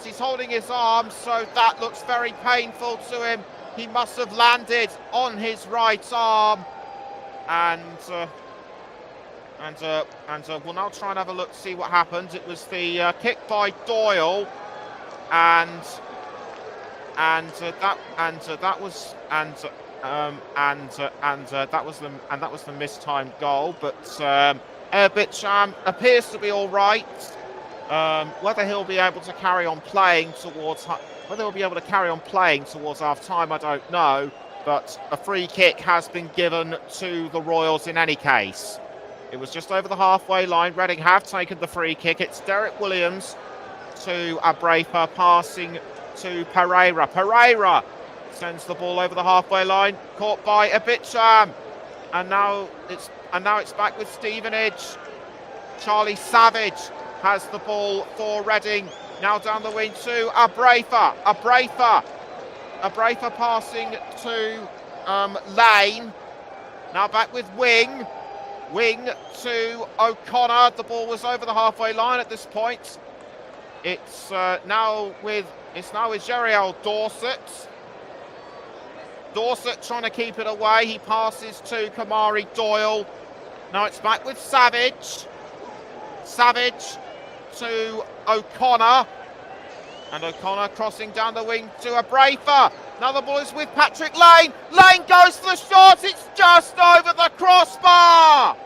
he's holding his arm, so that looks very painful to him. He must have landed on his right arm, and we'll now try and have a look to see what happened. It was the kick by Doyle, and that was the mistimed goal. But Erbicham appears to be all right. Whether he'll be able to carry on playing towards half time, I don't know. But a free kick has been given to the Royals in any case. It was just over the halfway line. Reading have taken the free kick. It's Derek Williams to Abrafa, passing to Pereira. Pereira sends the ball over the halfway line, caught by Erbicham, and now it's back with Stevenage. Charlie Savage has the ball for Reading. Now down the wing to Abrafa. Abrafa passing to Lane. Now back with Wing. Wing to O'Connor. The ball was over the halfway line at this point. It's now with Jeriel Dorset. Dorset trying to keep it away. He passes to Kamari Doyle. Now it's back with Savage. Savage to O'Connor. And O'Connor crossing down the wing to Abrafa. Now the ball is with Patrick Lane. Lane goes for the shot. It's just over the crossbar.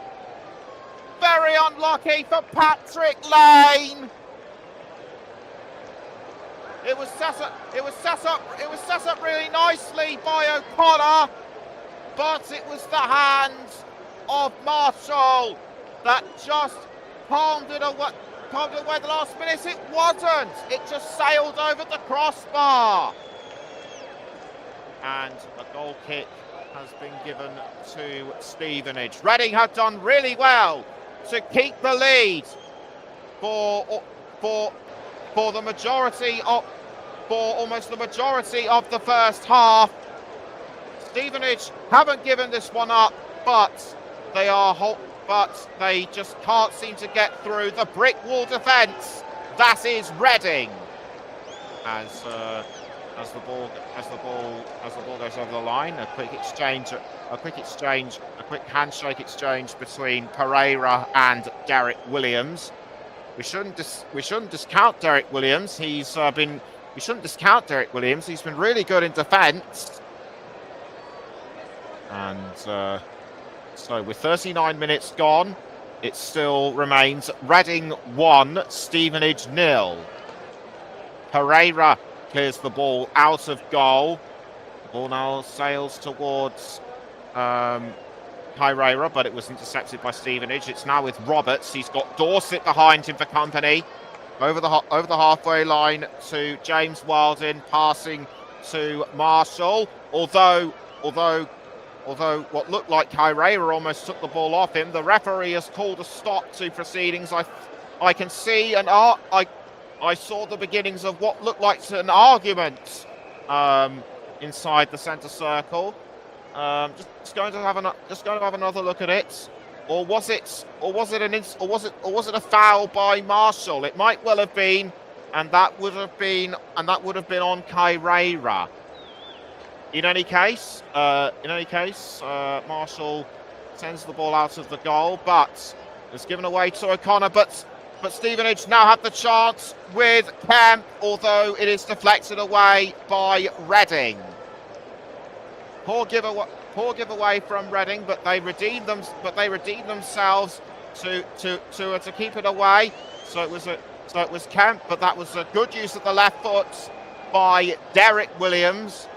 Very unlucky for Patrick Lane. It was set up really nicely by O'Connor, but it was the hands of Marshall that just palmed it away the last minute. It wasn't. It just sailed over the crossbar. And a goal kick has been given to Stevenage. Reading have done really well to keep the lead for almost the majority of the first half. Stevenage haven't given this one up, but they just can't seem to get through the brick wall defence. That is Reading. As as the ball goes over the line. A quick handshake exchange between Pereira and Derek Williams. We shouldn't discount Derek Williams. We shouldn't discount Derek Williams. He's been really good in defence. And so with 39 minutes gone, it still remains Reading 1, Stevenage 0. Pereira clears the ball out of goal. The ball now sails towards Pereira, but it was intercepted by Stevenage. It's now with Roberts. He's got Dorset behind him for company. Over the halfway line to James Wilding, passing to Marshall. Although what looked like Pereira almost took the ball off him, the referee has called a stop to proceedings. I can see I saw the beginnings of what looked like an argument inside the centre circle. Just going to have another look at it, or was it a foul by Marshall? It might well have been, and that would have been on Pereira. In any case, Marshall sends the ball out of the goal, but it's given away to O'Connor. But Stevenage now have the chance with Kemp, although it is deflected away by Reading. Poor giveaway from Reading, but they redeemed themselves to keep it away. So it was Kemp, but that was a good use of the left foot by Derek Williams.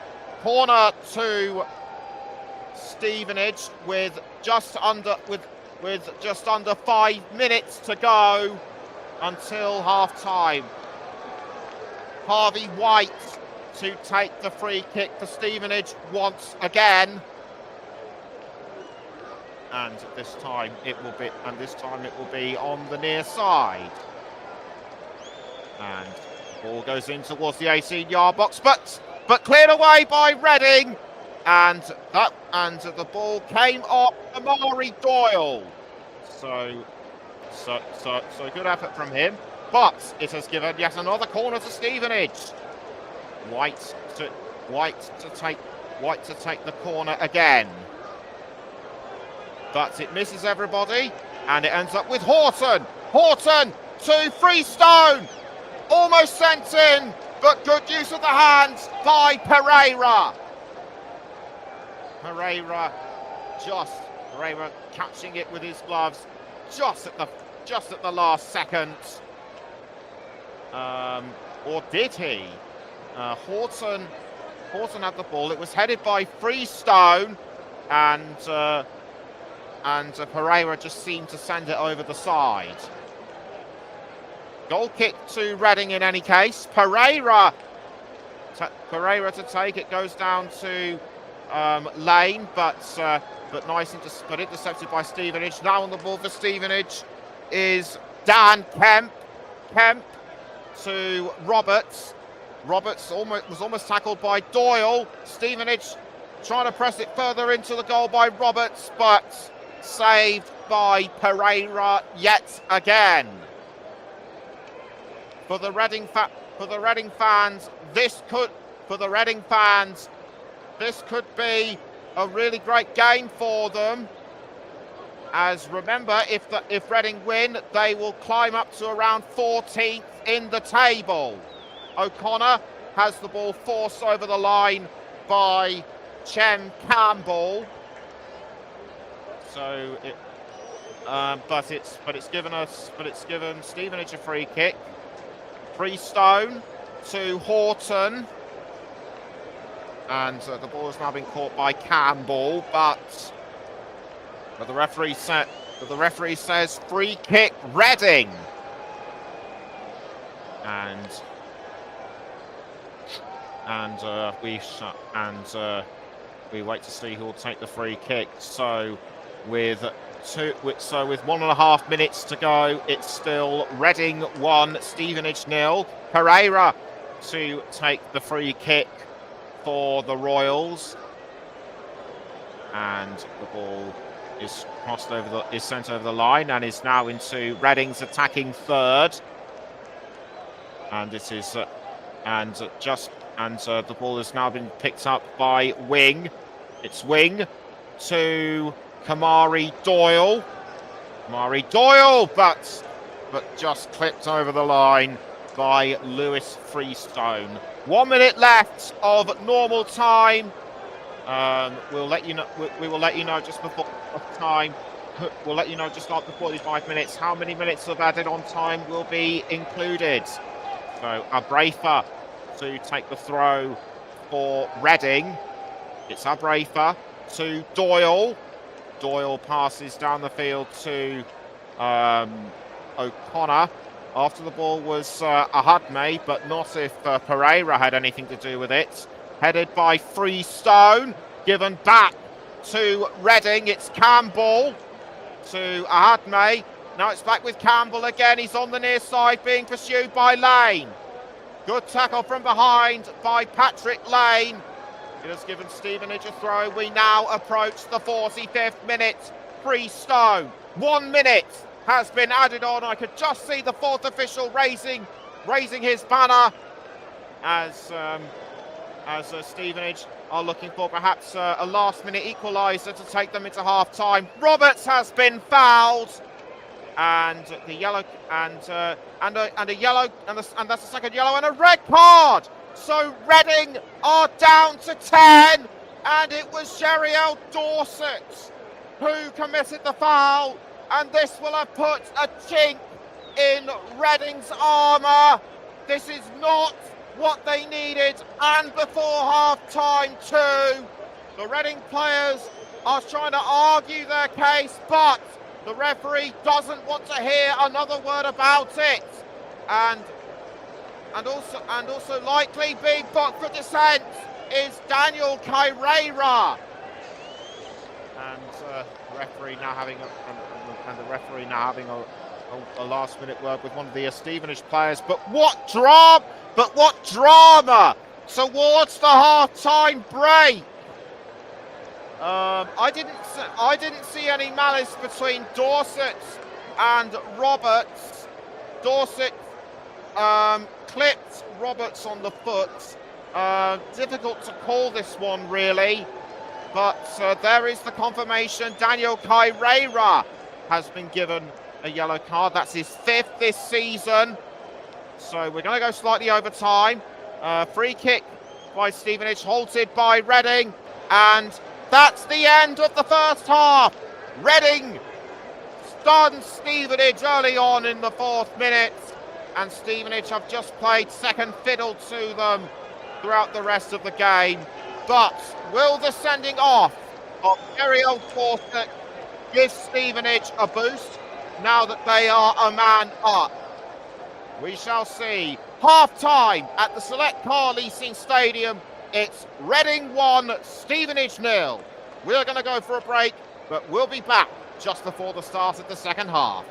Corner to Stevenage with just under 5 minutes to go until half time. Harvey White to take the free kick for Stevenage once again, and this time it will be on the near side, and the ball goes in towards the 18-yard box, but cleared away by Reading, and the ball came off Amari Doyle. So good effort from him, but it has given yet another corner to Stevenage. White to take the corner again, but it misses everybody, and it ends up with Horton to Freestone, almost sent in, but good use of the hands by Pereira. Pereira catching it with his gloves just at the last second. Or did he? Horton had the ball. It was headed by Freestone, and Pereira just seemed to send it over the side. Goal kick to Reading in any case. Pereira to take it, goes down to Lane, but intercepted by Stevenage. Now on the ball for Stevenage is Dan Kemp. Kemp to Roberts. Roberts was almost tackled by Doyle. Stevenage trying to press it further into the goal by Roberts, but saved by Pereira yet again. For the Reading fans, this could be a really great game for them. As remember, if Reading win, they will climb up to around 14th in the table. O'Connor has the ball forced over the line by Chem Campbell. So it's given Stevenage a free kick. Freestone to Horton, and the ball has now been caught by Campbell, but the referee says free kick Reading, and we wait to see who will take the free kick. So with 1.5 minutes to go, it's still Reading 1, Stevenage 0. Pereira to take the free kick for the Royals, and the ball is sent over the line, and is now into Reading's attacking third. And it is And the ball has now been picked up by Wing. It's Wing to Kamari Doyle. Kamari Doyle, but just clipped over the line by Lewis Freestone. 1 minute left of normal time. We'll let you know. We will let you know just before time. We'll let you know just after 45 minutes how many minutes of added on time will be included. So Abrafa to take the throw for Reading. It's Abrafa to Doyle. Doyle passes down the field to O'Connor. After the ball was Ahadme, but not if Pereira had anything to do with it. Headed by Freestone, given back to Reading. It's Campbell to Ahadme. Now it's back with Campbell again. He's on the near side, being pursued by Lane. Good tackle from behind by Patrick Lane. It has given Stevenage a throw. We now approach the 45th minute. Freestone, 1 minute has been added on. I could just see the fourth official raising his banner as Stevenage are looking for perhaps a last-minute equaliser to take them into half-time. Roberts has been fouled, and the yellow and a yellow and that's a second yellow and a red card. So Reading are down to 10, and it was Sheriel Dorset who committed the foul, and this will have put a chink in Reading's armour. This is not what they needed, and before half-time too. The Reading players are trying to argue their case, but the referee doesn't want to hear another word about it. And also likely being booked for dissent is Daniel Carrera. And the referee now having a last-minute word with one of the Stevenage players. But what drama towards the half-time break. I didn't see any malice between Dorset and Roberts. Dorset clipped Roberts on the foot. Difficult to call this one really, but there is the confirmation. Daniel Carrera has been given a yellow card. That's his 5th this season. So we're going to go slightly over time. Free kick by Stevenage, halted by Reading, and that's the end of the first half. Reading stunned Stevenage early on in the 4th minute, and Stevenage have just played second fiddle to them throughout the rest of the game. But will the sending off of Sheriel Dorset give Stevenage a boost now that they are a man up? We shall see. Half-time at the Select Car Leasing Stadium. It's Reading 1, Stevenage 0. We're going to go for a break, but we'll be back just before the start of the second half.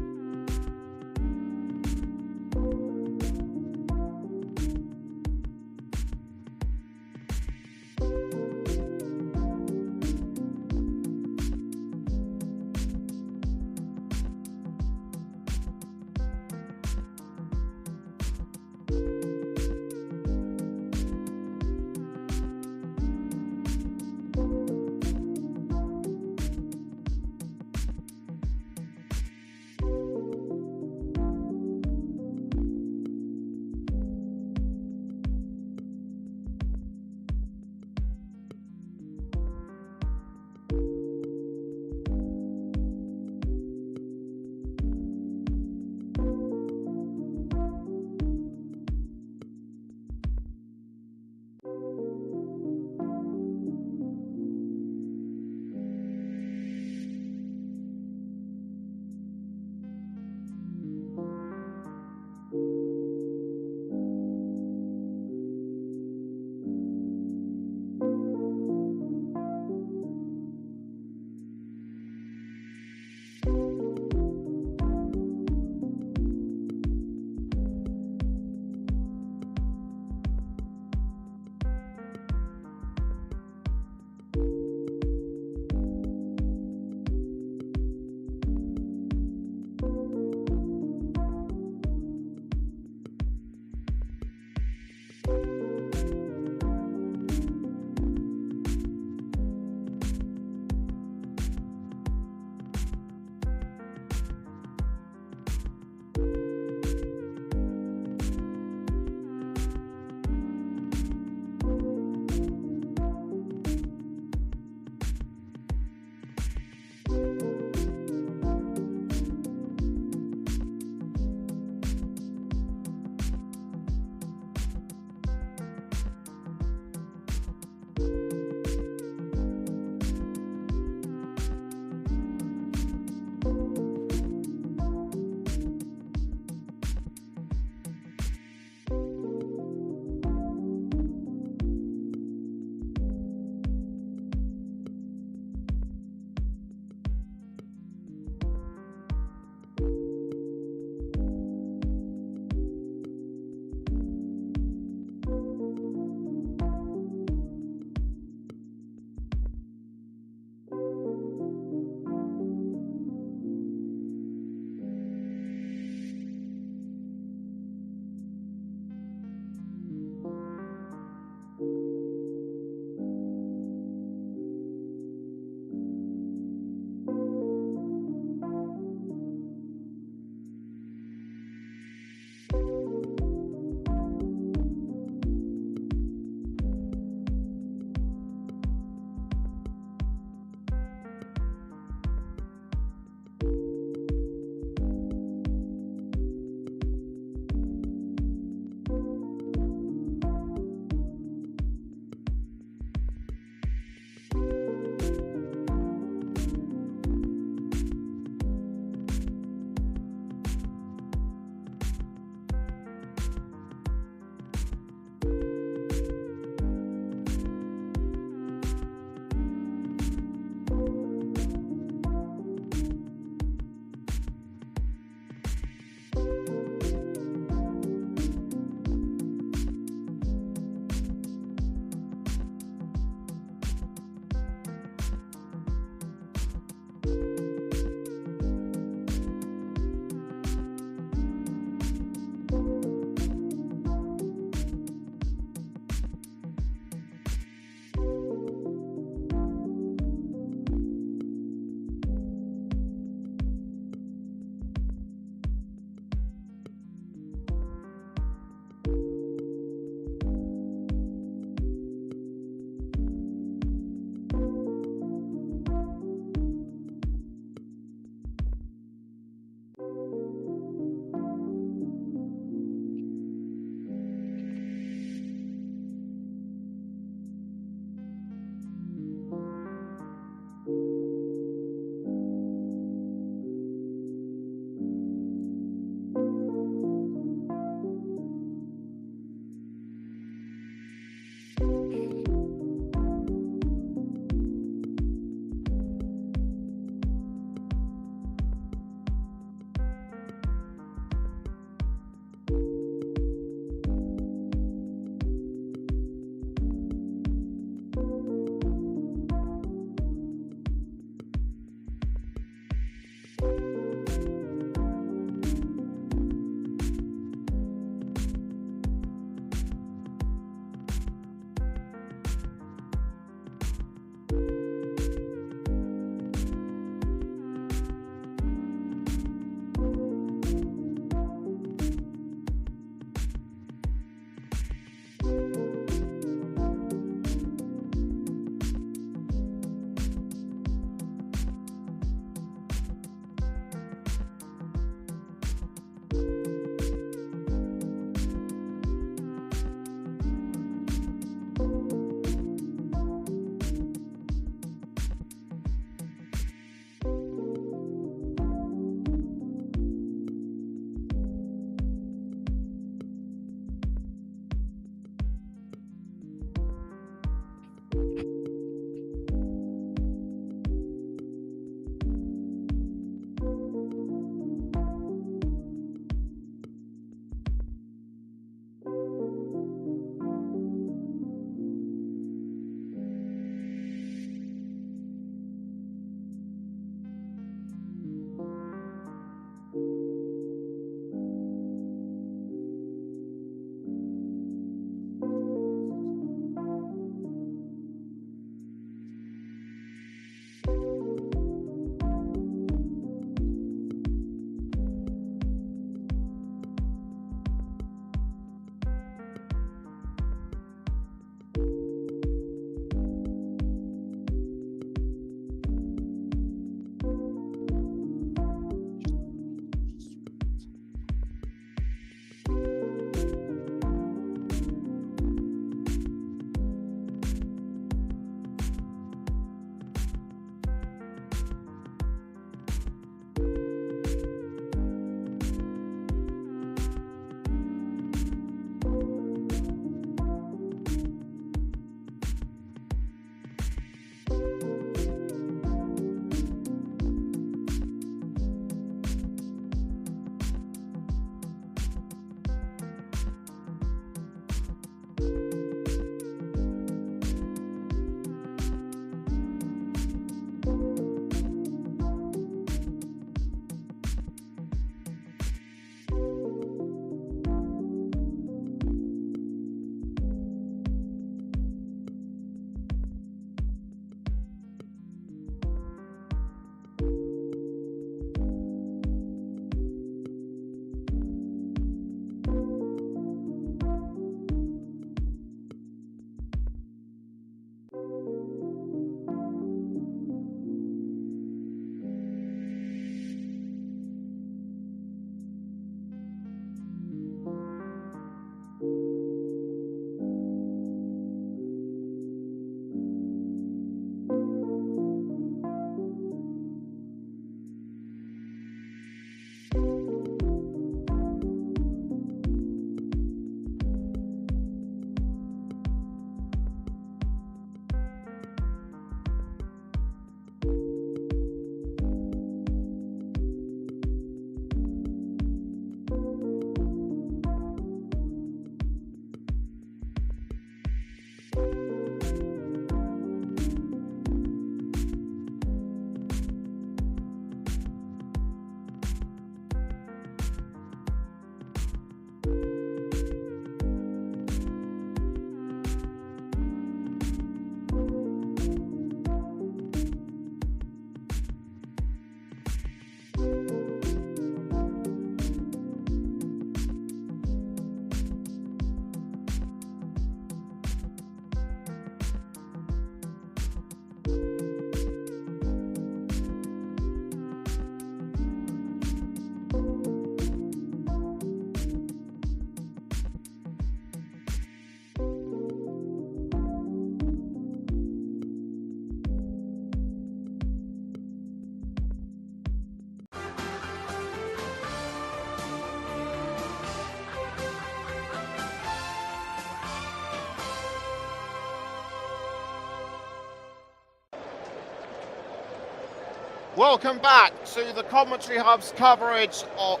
Welcome back to the Commentary Hub's coverage of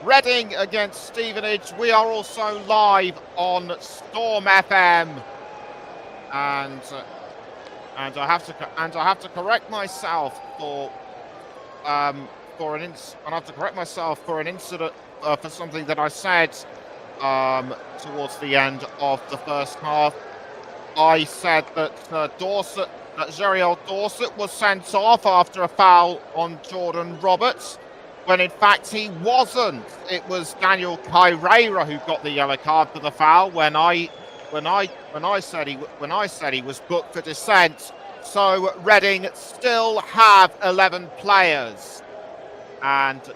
Reading against Stevenage. We are also live on Storm FM, and I have to correct myself for an incident for something that I said towards the end of the first half. I said that Jeriel Dorset was sent off after a foul on Jordan Roberts, when in fact he wasn't. It was Daniel Kyrera who got the yellow card for the foul when I said he was booked for dissent. So Reading still have 11 players, and so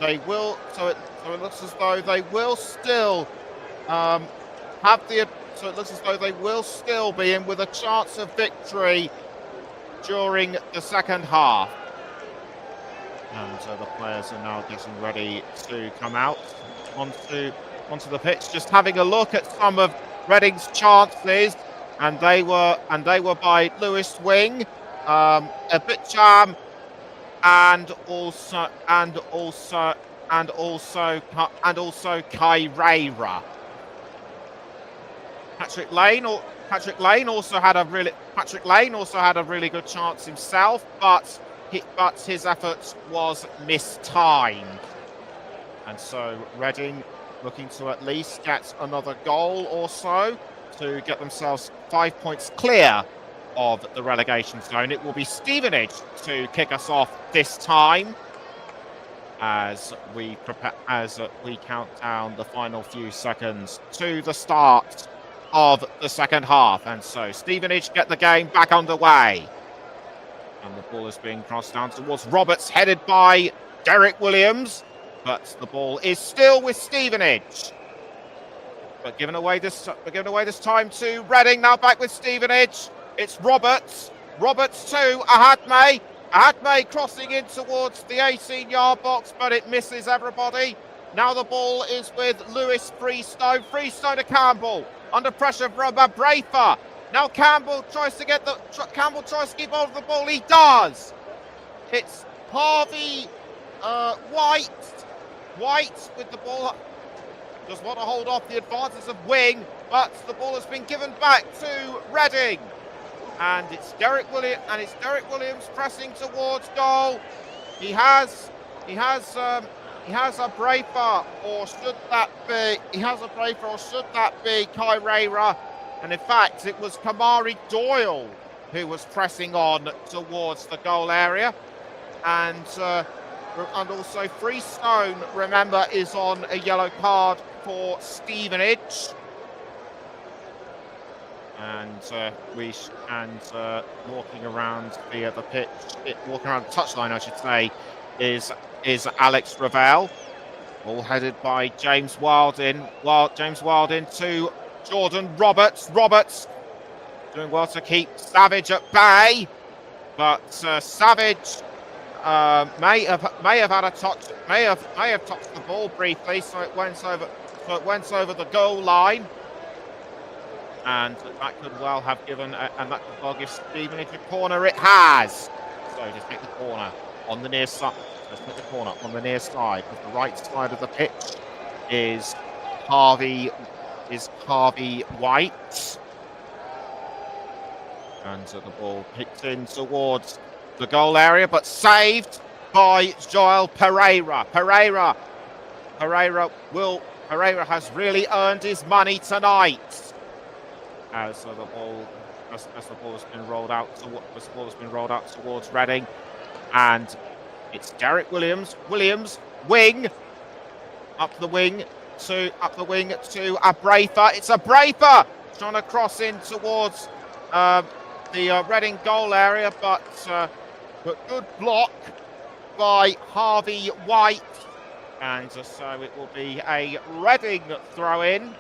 it looks as though they will still they will still be in with a chance of victory during the second half. And the players are now getting ready to come out onto the pitch, just having a look at some of Reading's chances, and they were by Lewis Wing, Abicham, and also Kyrera. Patrick Lane also had a really good chance himself, but his effort was mistimed. And so Reading looking to at least get another goal or so to get themselves 5 points clear of the relegation zone. It will be Stevenage to kick us off this time, as we count down the final few seconds to the start of the second half. And so Stevenage get the game back underway, and the ball is being crossed down towards Roberts, headed by Derek Williams, but the ball is still with Stevenage, but given away this time to Reading. Now back with Stevenage, it's Roberts to Ahadme crossing in towards the 18-yard box, but it misses everybody. Now the ball is with Lewis Freestone to Campbell, under pressure from Brafer. Now Campbell tries to keep hold of the ball. He does. It's Harvey White with the ball. Does want to hold off the advances of Wing, but the ball has been given back to Reading, and it's Derek Williams pressing towards goal. He has a Brafer, or should that be Kyrera? And in fact, it was Kamari Doyle who was pressing on towards the goal area, and also Freestone, remember, is on a yellow card for Stevenage. And walking around the pitch, walking around the touchline, I should say, is Alex Ravel, all headed by James Wildin. James Wildin to Jordan Roberts. Roberts doing well to keep Savage at bay, but Savage may have touched the ball briefly, so it went over the goal line, and that could well give Stevenage a corner. It has. So just take the corner on the near side. Let's put the corner on the near side. Of the right side of the pitch is Harvey White. And so the ball picked in towards the goal area, but saved by Joel Pereira. Pereira has really earned his money tonight. As the ball has been rolled out towards Reading, and it's Derek Williams, wing up the wing to Abrafer. It's Abrafer trying to cross in towards the Reading goal area, but good block by Harvey White, and so it will be a Reading throw in.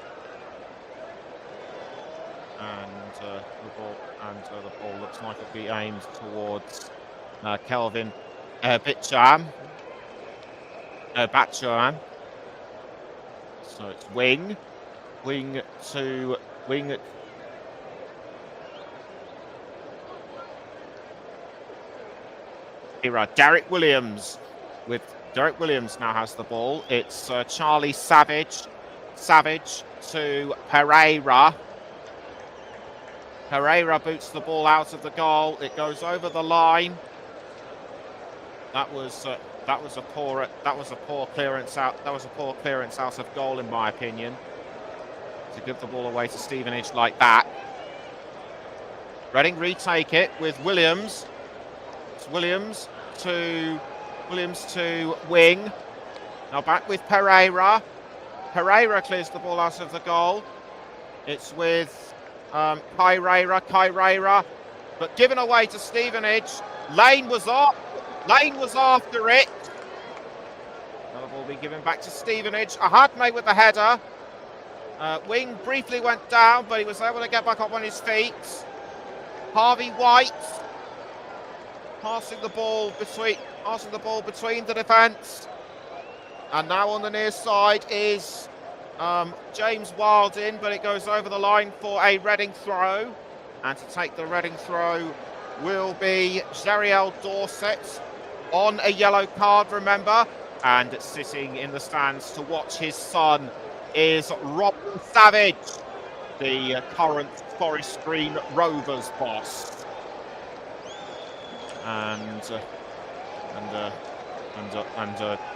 And the ball looks like it'll be aimed towards Kelvin Bacham. So it's wing Derek Williams now has the ball. It's Charlie Savage to Pereira. Pereira boots the ball out of the goal. It goes over the line. That was a poor clearance out. That was a poor clearance out of goal, in my opinion, to give the ball away to Stevenage like that. Reading retake it with Williams. It's Williams to wing. Now back with Pereira. Pereira clears the ball out of the goal. It's with Kyreira, but given away to Stevenage. Lane was after it. Another ball being given back to Stevenage. Ahadme with the header. Wing briefly went down, but he was able to get back up on his feet. Harvey White passing the ball between the defence. And now on the near side is James Wilding, but it goes over the line for a Reading throw. And to take the Reading throw will be Zeriel Dorset on a yellow card, remember. And sitting in the stands to watch his son is Robin Savage, the current Forest Green Rovers boss. And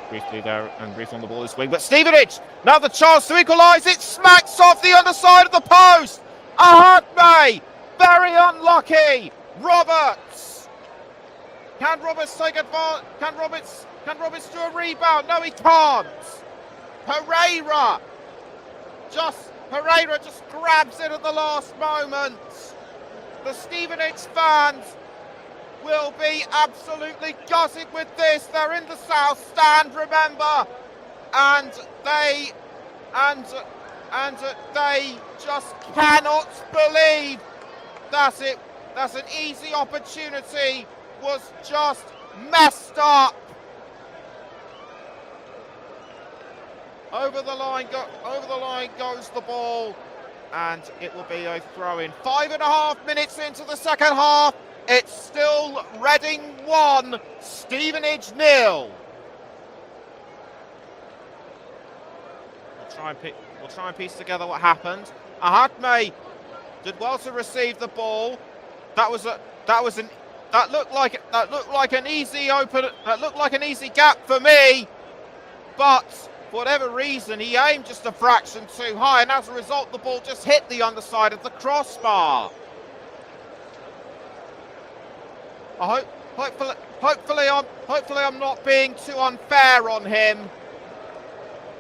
briefly on the ball is wing. But Stevenage, now the chance to equalise. It smacks off the underside of the post. Ahadme, very unlucky. Roberts. Can Roberts take advantage? Can Roberts do a rebound? No, he can't. Pereira just grabs it at the last moment. The Stevenage fans will be absolutely gutted with this. They're in the south stand, remember, and they just cannot believe that an easy opportunity was just messed up. Over the line goes the ball, and it will be a throw-in. 5.5 minutes into the second half. It's still Reading 1, Stevenage 0. We'll try and piece together what happened. Ahadme did well to receive the ball. That looked like an easy gap for me, but for whatever reason he aimed just a fraction too high, and as a result the ball just hit the underside of the crossbar. Hopefully I'm not being too unfair on him,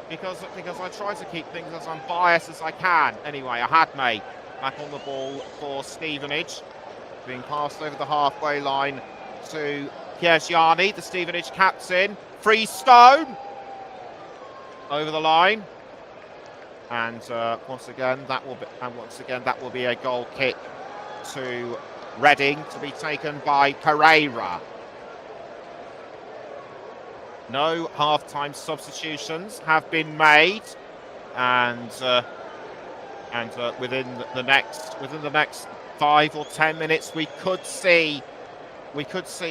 because I try to keep things as unbiased as I can. Anyway, Ahadme back on the ball for Stevenage, being passed over the halfway line to Piergiani, the Stevenage captain. Freestone over the line, and once again that will be a goal kick to Reading, to be taken by Pereira. No half-time substitutions have been made, and within the next 5 or 10 minutes we could see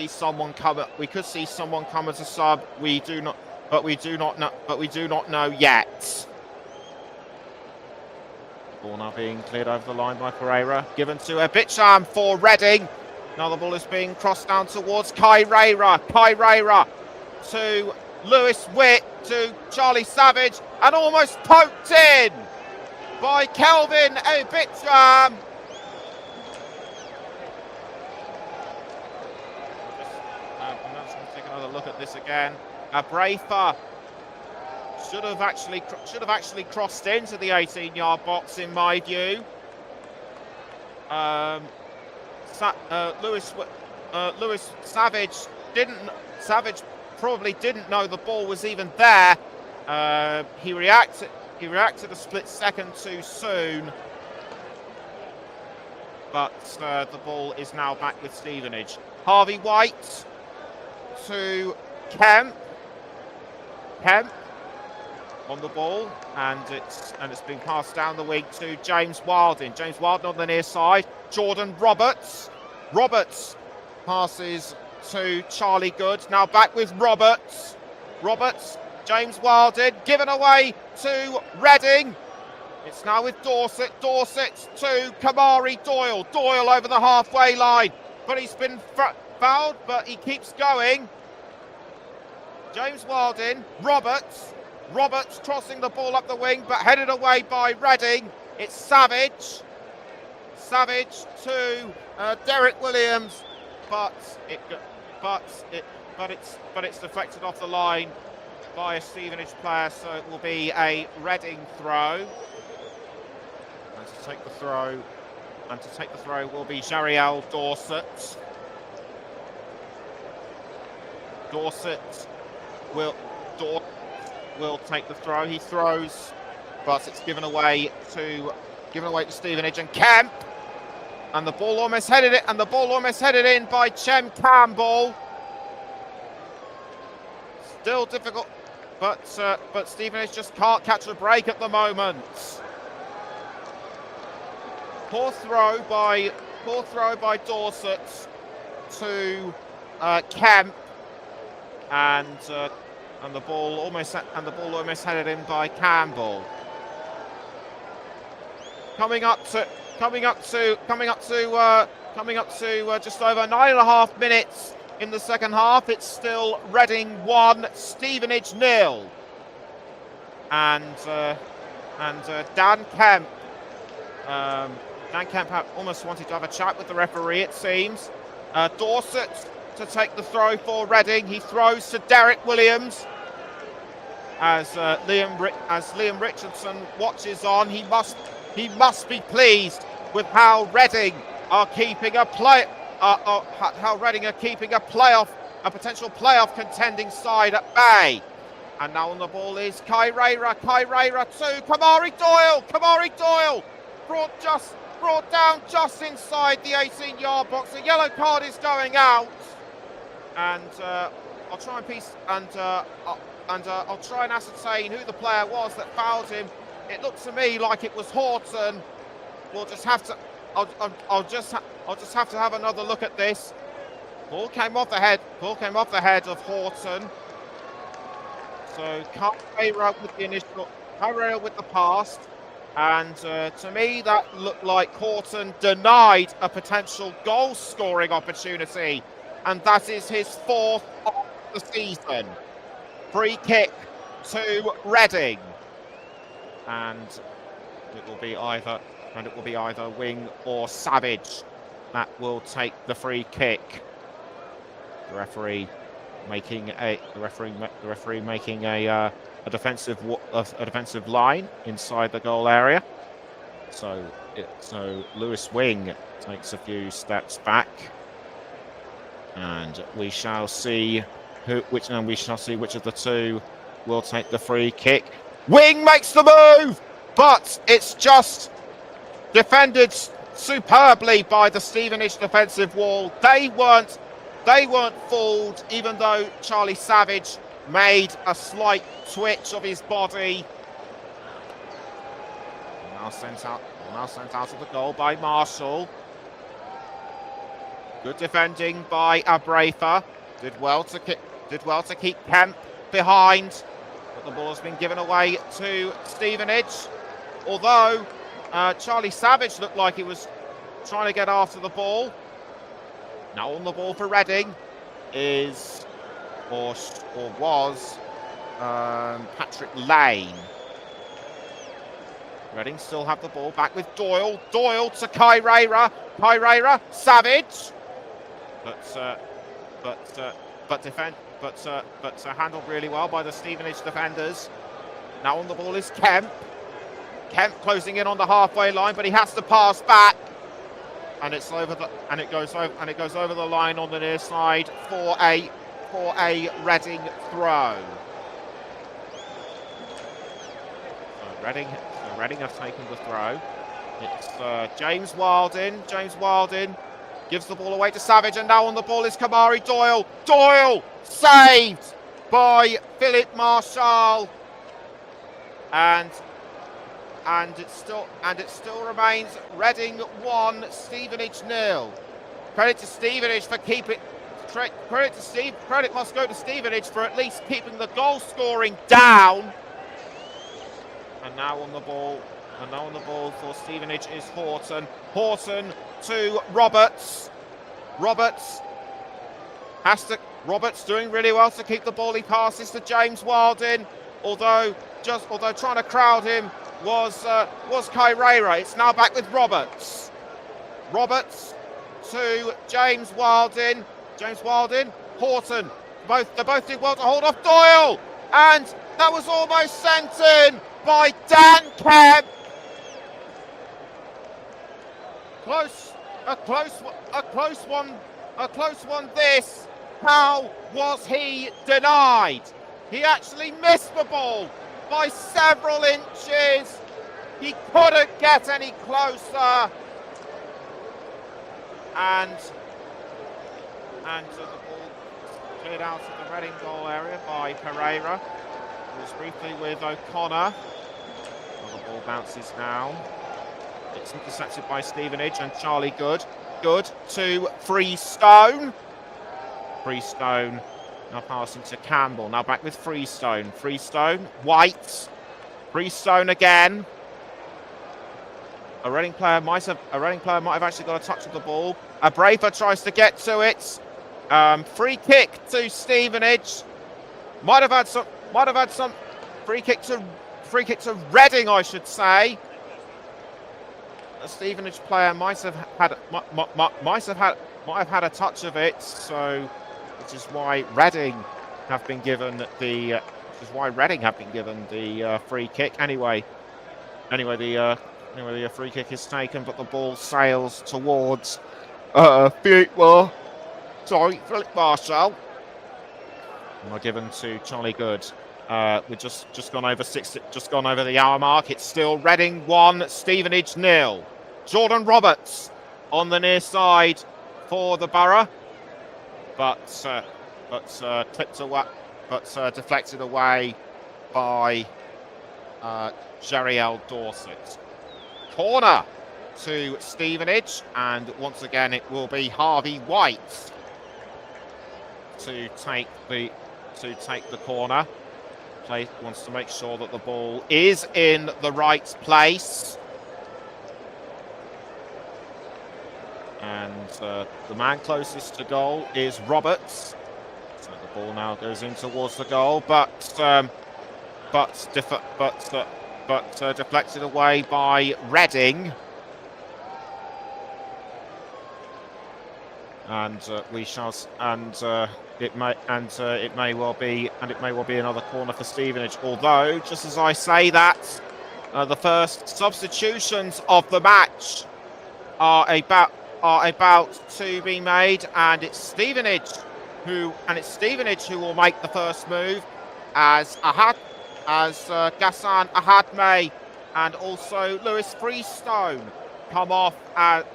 someone come as a sub. We do not know yet. Ball now being cleared over the line by Pereira, given to Bicham for Reading. Now the ball is being crossed down towards Kyreira to Lewis Witt, to Charlie Savage, and almost poked in by Kelvin Bicham. I'm just going to take another look at this again. Brafer should have actually crossed into the 18-yard box, in my view. Lewis Savage probably didn't know the ball was even there. He reacted a split second too soon. But the ball is now back with Stevenage. Harvey White to Kemp on the ball, and it's been passed down the wing to James Wilding. James Wilding on the near side. Jordan Roberts passes to Charlie Good. Now back with Roberts. Roberts, James Wildin, given away to Reading. It's now with Dorset. Dorset to Kamari Doyle. Doyle over the halfway line. But he's been fouled, but he keeps going. James Wildin, Roberts. Roberts crossing the ball up the wing, but headed away by Reading. It's Savage. Savage to Derek Williams, but it's deflected off the line by a Stevenage player, so it will be a Reading throw. And to take the throw will be Jariel Dorset. Dorset will take the throw. He throws, but it's given away to Stevenage and Kemp. And the ball almost headed in by Chem Campbell. Still difficult, but Stevenage just can't catch a break at the moment. Poor throw by Dorset to Kemp, and the ball almost headed in by Campbell. Coming up to just over 9.5 minutes in the second half. It's still Reading 1, Stevenage 0. And Dan Kemp almost wanted to have a chat with the referee, it seems. Dorset to take the throw for Reading. He throws to Derek Williams. As Liam Richardson watches on, he must be pleased with how Reading are keeping a potential playoff contending side at bay. And now on the ball is Kyreira to Kamari Doyle. Brought down just inside the 18-yard box. A yellow card is going out, and I'll try and ascertain who the player was that fouled him. It looked to me like it was Horton. We'll just have to. I'll just have to have another look at this. Ball came off the head of Horton. So Kyreira with the pass, and to me that looked like Horton denied a potential goal-scoring opportunity, and that is his 4th of the season. Free kick to Reading, and it will be either Wing or Savage that will take the free kick. The referee making a defensive line inside the goal area. So Lewis Wing takes a few steps back, and we shall see which of the two will take the free kick. Wing makes the move, but it's just defended superbly by the Stevenage defensive wall. They weren't fooled, even though Charlie Savage made a slight twitch of his body. Now sent out of the goal by Marshall. Good defending by Abrafa. Did well to keep Kemp behind, but the ball has been given away to Stevenage. Although Charlie Savage looked like he was trying to get after the ball. Now on the ball for Reading was Patrick Lane. Reading still have the ball, back with Doyle. Doyle to Kyreira. Savage. But handled really well by the Stevenage defenders. Now on the ball is Kemp. Kemp closing in on the halfway line, but he has to pass back, and it goes over the line on the near side for a Reading throw. So Reading have taken the throw. It's James Wildin. James Wildin gives the ball away to Savage, and now on the ball is Kamari Doyle. Doyle saved by Philip Marshall, and it still remains Reading 1, Stevenage 0. Credit to Stevenage for Credit must go to Stevenage for at least keeping the goal scoring down. And now on the ball for Stevenage is Horton. Horton to Roberts. Roberts doing really well to keep the ball. He passes to James Wilding, although trying to crowd him was Kyrera. It's now back with Roberts. Roberts to James Wilding. James Wilding, Horton. They both did well to hold off Doyle, and that was almost sent in by Dan Kemp. A close one. This. How was he denied? He actually missed the ball by several inches. He couldn't get any closer. And the ball cleared out of the Reading goal area by Pereira. It was briefly with O'Connor. Well, the ball bounces now. It's intercepted by Stevenage and Charlie Good. Good to Freestone. Freestone now passing to Campbell. Now back with Freestone. Freestone, White. Freestone again. A Reading player might have actually got a touch of the ball. Abreva tries to get to it. Free kick to Stevenage. Might have had some free kick to Reading, I should say. A Stevenage player might have had a touch of it, so which is why Reading have been given the free kick. Anyway, the free kick is taken, but the ball sails towards Philip Marshall. And given to Charlie Good. We've just gone over the hour mark. It's still Reading 1, Stevenage 0. Jordan Roberts on the near side for the Borough, but deflected away by Jeriel Dorset. Corner to Stevenage, and once again it will be Harvey White to take the corner. Play wants to make sure that the ball is in the right place, and the man closest to goal is Roberts. So the ball now goes in towards the goal, but deflected away by Reading. And it may well be another corner for Stevenage. Although, just as I say that, the first substitutions of the match are about to be made, and it's Stevenage who will make the first move, as Ghassan Ahadme and also Lewis Freestone come off. Are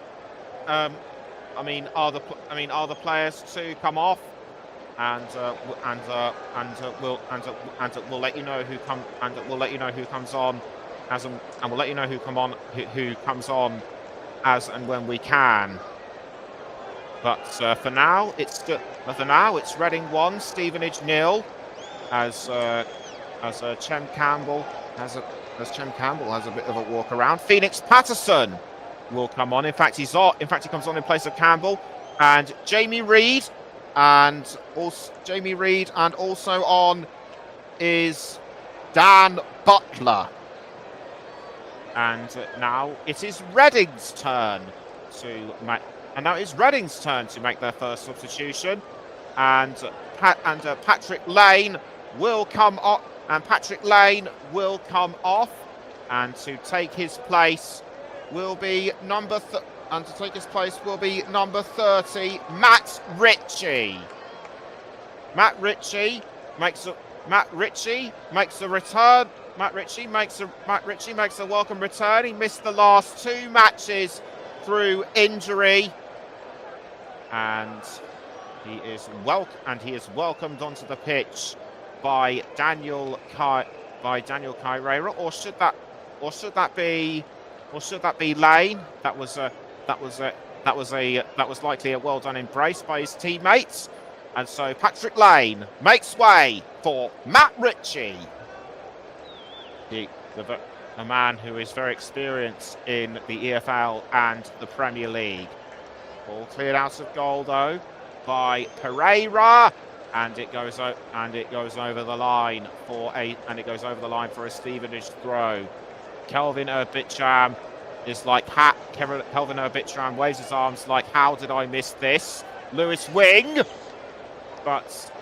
the players to come off, and we'll let you know who comes on as and when we can. But for now it's Reading 1, Stevenage 0, as Chem Campbell has a bit of a walk around. Phoenix Patterson will come on. In fact, he comes on in place of Campbell, and Jamie Reid, and also on is Dan Butler. And now it is Reading's turn to make their first substitution, and Patrick Lane will come off, and to take his place will be number 30, Matt Ritchie. Matt Ritchie makes a return. Matt Ritchie makes a welcome return. He missed the last 2 matches through injury, and he is welcomed onto the pitch by Daniel Kyrera, or should that be Lane? That was likely a well done embrace by his teammates. And so Patrick Lane makes way for Matt Ritchie. A man who is very experienced in the EFL and the Premier League. Ball cleared out of goal though by Pereira, and it goes over the line for a Stevenage throw. Kelvin Erbitcham is like Kelvin Erbitcham waves his arms like, how did I miss this? Lewis Wing, but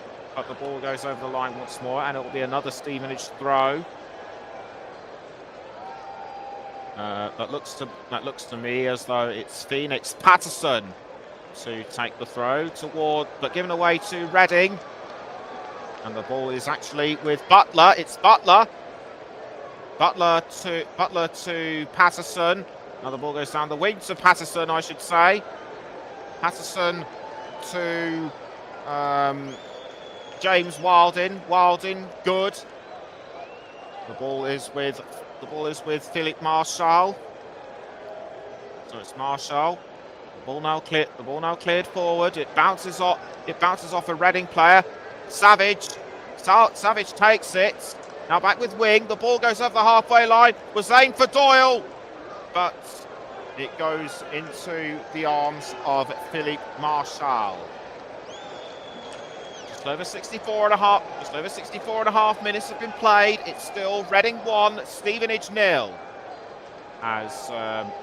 the ball goes over the line once more, and it will be another Stevenage throw. That looks to me as though it's Phoenix Patterson to take the throw but given away to Reading, and the ball is actually with Butler. It's Butler to Patterson. Now the ball goes down the wing to Patterson, I should say. Patterson to James Wilding. Wilding, good. The ball is with Philippe Marshall. So it's Marshall. The ball now cleared forward. It bounces off a Reading player. Savage takes it. Now back with Wing. The ball goes over the halfway line. Was aimed for Doyle, but it goes into the arms of Philippe Marshall. Just over 64 and a half minutes have been played. It's still Reading 1, Stevenage 0. As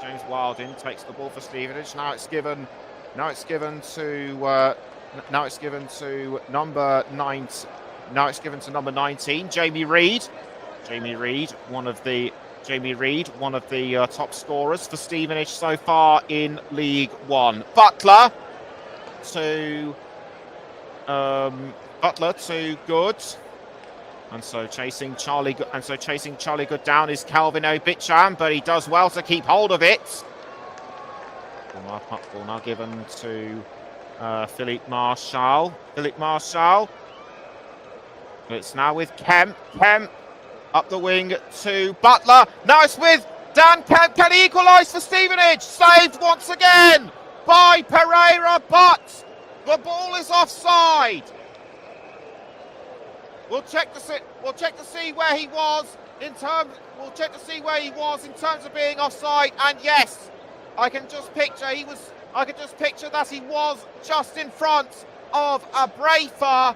James Wilding takes the ball for Stevenage. Now it's given to number 9. Now it's given to number 19, Jamie Reid. Jamie Reid, one of the top scorers for Stevenage so far in League One. Butler to Good. And so chasing Charlie Good down is Calvin Obicham, but he does well to keep hold of it. Ball now given to Philippe Marshall. It's now with Kemp. Kemp up the wing to Butler. Now it's with Dan Kemp. Can he equalise for Stevenage? Saved once again by Pereira, but the ball is offside. We'll check to see where he was in terms. We'll check to see where he was in terms of being offside. And yes, I can just picture that he was just in front of a Brafer.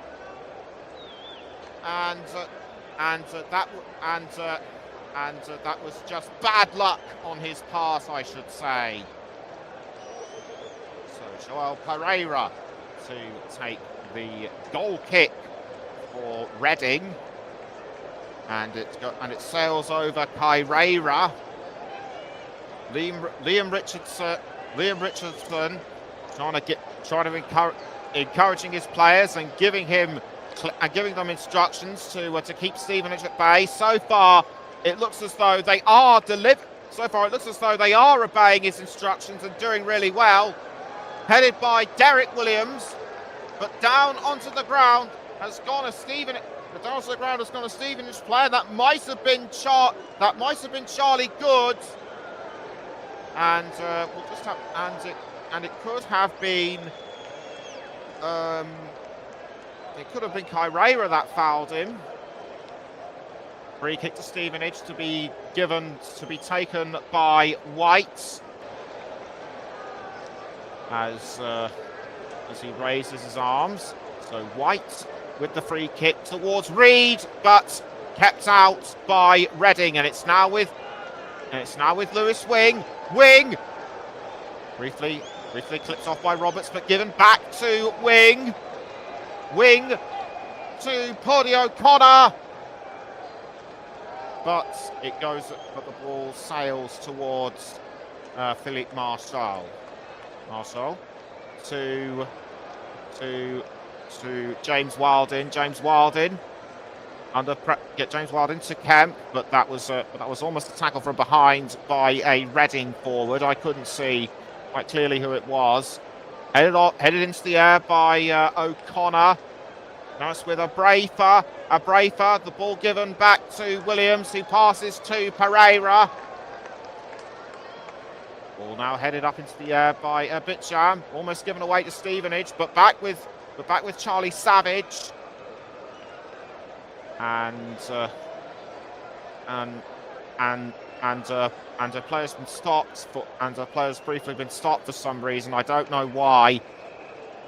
And that was just bad luck on his pass, I should say. So Joel Pereira to take the goal kick for Reading, and it sails over Kyreira. Liam Richardson encouraging his players and giving them instructions to keep Stevenage at bay. So far, it looks as though they are obeying his instructions and doing really well. Headed by Derek Williams, but down onto the ground has gone a Stevenage. Down to the ground has gone a Stevenage player. That might have been Charlie Good, and it could have been. It could have been Kyreira that fouled him. Free kick to Stevenage to be taken by White as he raises his arms. So White with the free kick towards Reid, but kept out by Reading, and it's now with Lewis Wing. Wing briefly clipped off by Roberts, but given back to Wing. Wing to Paddy O'Connor, but the ball sails towards Philippe Marshall. Marshall to James Wilding. James Wilding James Wilding to Kemp, but that was almost a tackle from behind by a Reading forward. I couldn't see quite clearly who it was. Headed into the air by O'Connor. Now it's with a Brafer. The ball given back to Williams, who passes to Pereira. Ball now headed up into the air by Bicham, almost given away to Stevenage, but back with We're back with Charlie Savage. And a player's been stopped and a player's briefly been stopped for some reason. I don't know why,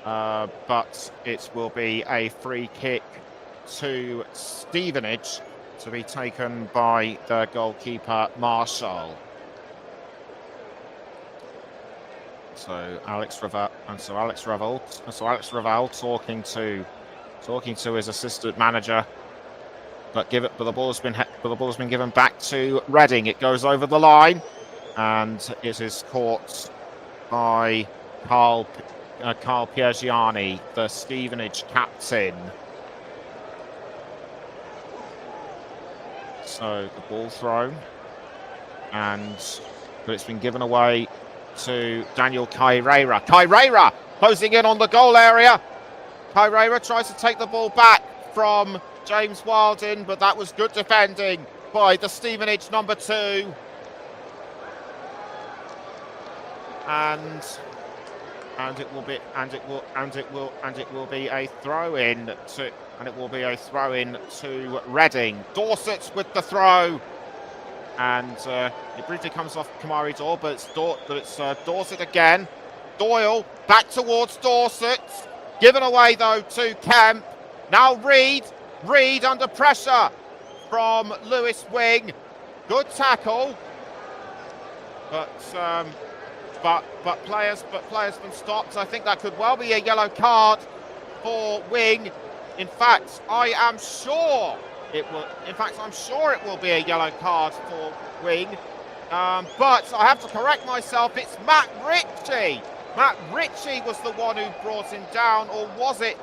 but it will be a free kick to Stevenage to be taken by the goalkeeper Marshall. So Alex Revel talking to his assistant manager. But the ball has been given back to Reading. It goes over the line, and it is caught by Carl Piergiani, the Stevenage captain. So the ball thrown, but it's been given away to Daniel Cairera. Cairera closing in on the goal area. Cairera tries to take the ball back from James Wilding, but that was good defending by the Stevenage number 2. And it will be a throw in to Reading. Dorset with the throw, and it briefly comes off Kamari Doyle, but it's Dorset again. Doyle back towards Dorset, given away though to Kemp. Now Reed under pressure from Lewis Wing. Good tackle, but players been stopped. I think that could well be a yellow card for Wing. In fact, I'm sure it will be a yellow card for Wing. But I have to correct myself. It's Matt Ritchie. Matt Ritchie was the one who brought him down, or was it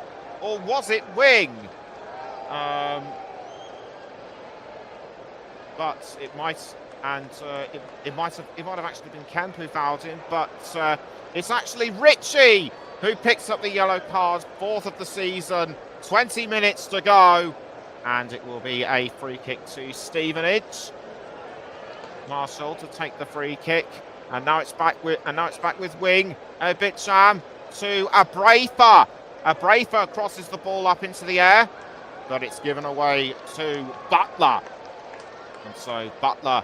Wing? But it might have actually been Kemp who fouled him, but it's actually Ritchie who picks up the yellow card, 4th of the season. 20 minutes to go, and it will be a free kick to Stevenage. Marshall to take the free kick, and now it's back with Wing. Bitcham to Abrafa. Abrafa crosses the ball up into the air, but it's given away to Butler. And so Butler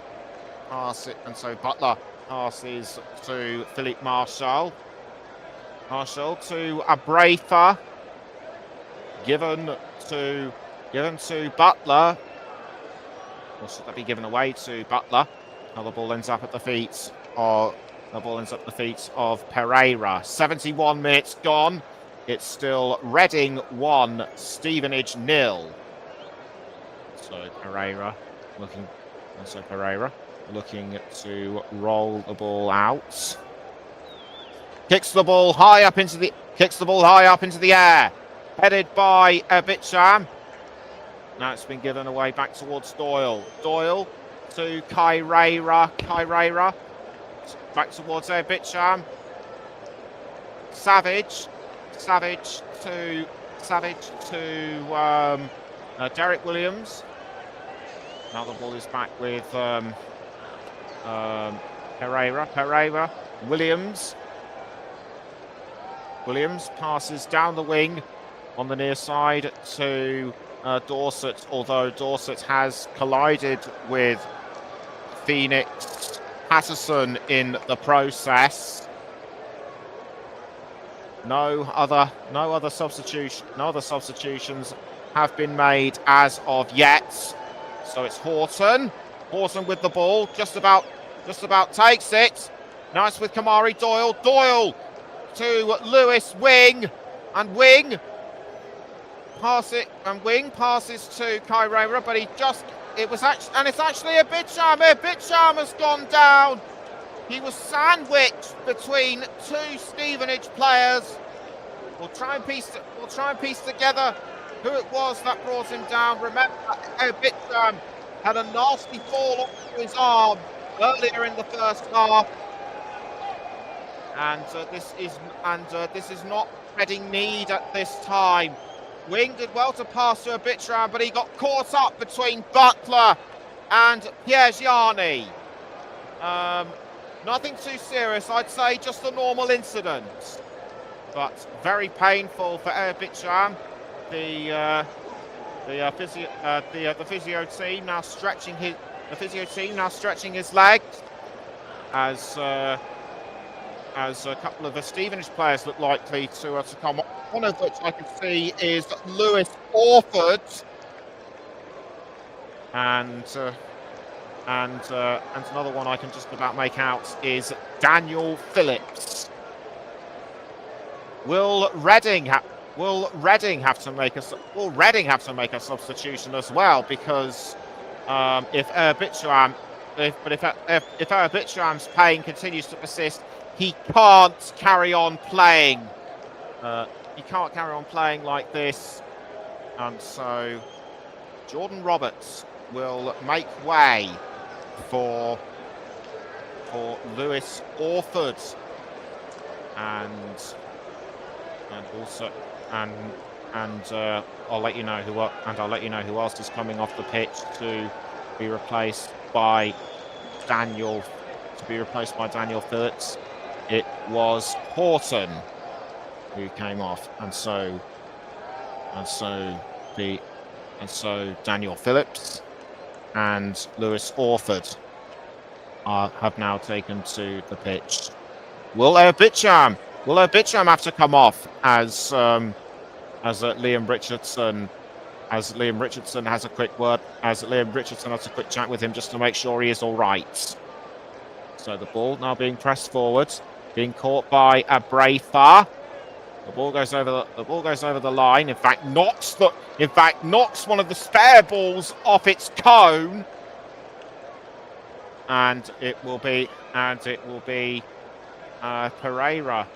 passes to Philippe Marshall. Marshall to Abrafa. Given to Butler. Or should that be given away to Butler? Now the ball ends up at the feet of Pereira. 71 minutes gone. It's still Reading 1, Stevenage 0. So Pereira looking to roll the ball out. Kicks the ball high up into the air. Headed by Bitcham. Now it's been given away back towards Doyle. Doyle to Cairera. Cairera back towards Bitcham. Savage to Derek Williams. Now the ball is back with Pereira. Williams passes down the wing on the near side to Dorset, although Dorset has collided with Phoenix Patterson in the process. No other substitutions have been made as of yet. So it's Horton with the ball, just about takes it. Nice with Kamari Doyle. Doyle to Lewis Wing, and Wing passes to Cairera, but it's actually a Bitcham. Bitcham has gone down. He was sandwiched between 2 Stevenage players. We'll try and piece together who it was that brought him down. Remember, Bitcham had a nasty fall onto his arm earlier in the first half. And this is not Reading need at this time. Wing did well to pass to a Bitcham, but he got caught up between Butler and Piergiani. Nothing too serious, I'd say, just a normal incident. but very painful for Erbicham. The physio team now stretching his legs as a couple of the Stevenage players look likely to come on. One of which I can see is Lewis Orford, and another one I can just about make out is Daniel Phillips. Will Reading have to make a substitution as well? Because if Erbitram's pain continues to persist, he can't carry on playing. He can't carry on playing like this, and so Jordan Roberts will make way for Lewis Orford, and I'll let you know who else is coming off the pitch to be replaced by Daniel Phillips. It was Horton who came off, and so Daniel Phillips and Lewis Orford have now taken to the pitch. Will Erbicham have to come off as Liam Richardson has a quick chat with him just to make sure he is all right. So the ball now being pressed forward, being caught by Abrafa. The ball goes over the line. In fact, knocks one of the spare balls off its cone, and it will be Pereira.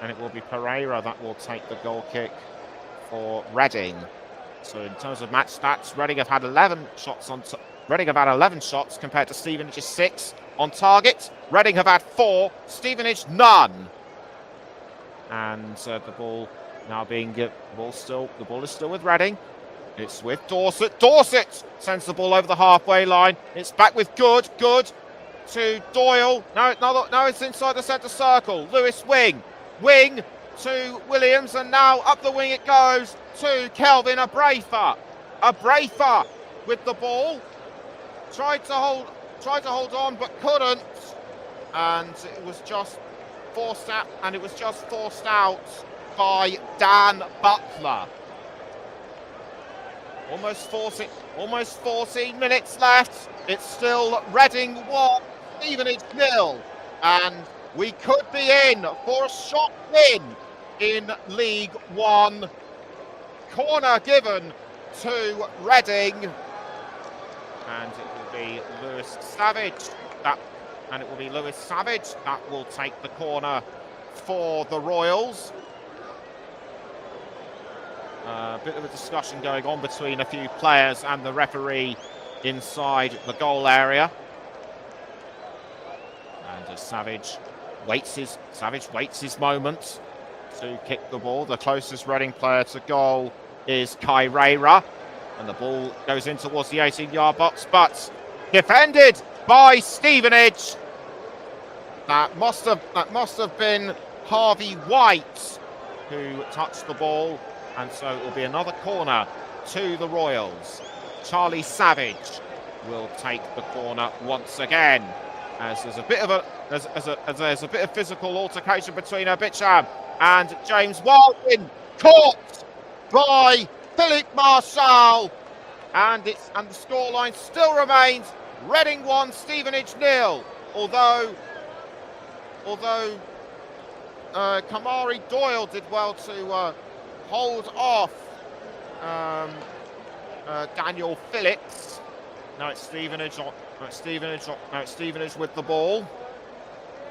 And it will be Pereira that will take the goal kick for Reading. So in terms of match stats, Reading have had 11 shots compared to Stevenage's 6 on target. Reading have had 4, Stevenage none. And the ball now being given. The ball is still with Reading. It's with Dorset. Dorset sends the ball over the halfway line. It's back with Good to Doyle. Now it's inside the centre circle. Lewis wing to Williams, and now up the wing it goes to Kelvin Abrafa. Abrafa with the ball. Tried to hold on but couldn't. And it was just forced out by Dan Butler. Almost 14 minutes left. It's still Reading 1, Stevenage 0, and we could be in for a shock win in League One. Corner given to Reading, and it will be Lewis Savage that will take the corner for the Royals. A bit of a discussion going on between a few players and the referee inside the goal area. And as Savage waits his moment to kick the ball. The closest Reading player to goal is Kyreira, and the ball goes in towards the 18-yard box, but defended by Stevenage. That must have been Harvey White who touched the ball. And so it will be another corner to the Royals. Charlie Savage will take the corner once again, as there's a bit of physical altercation between Erbicham and James Wildin, caught by Philippe Marchal, and the scoreline still remains Reading 1, Stevenage 0. Although Kamari Doyle did well to hold off Daniel Phillips. Now it's Stevenage with the ball.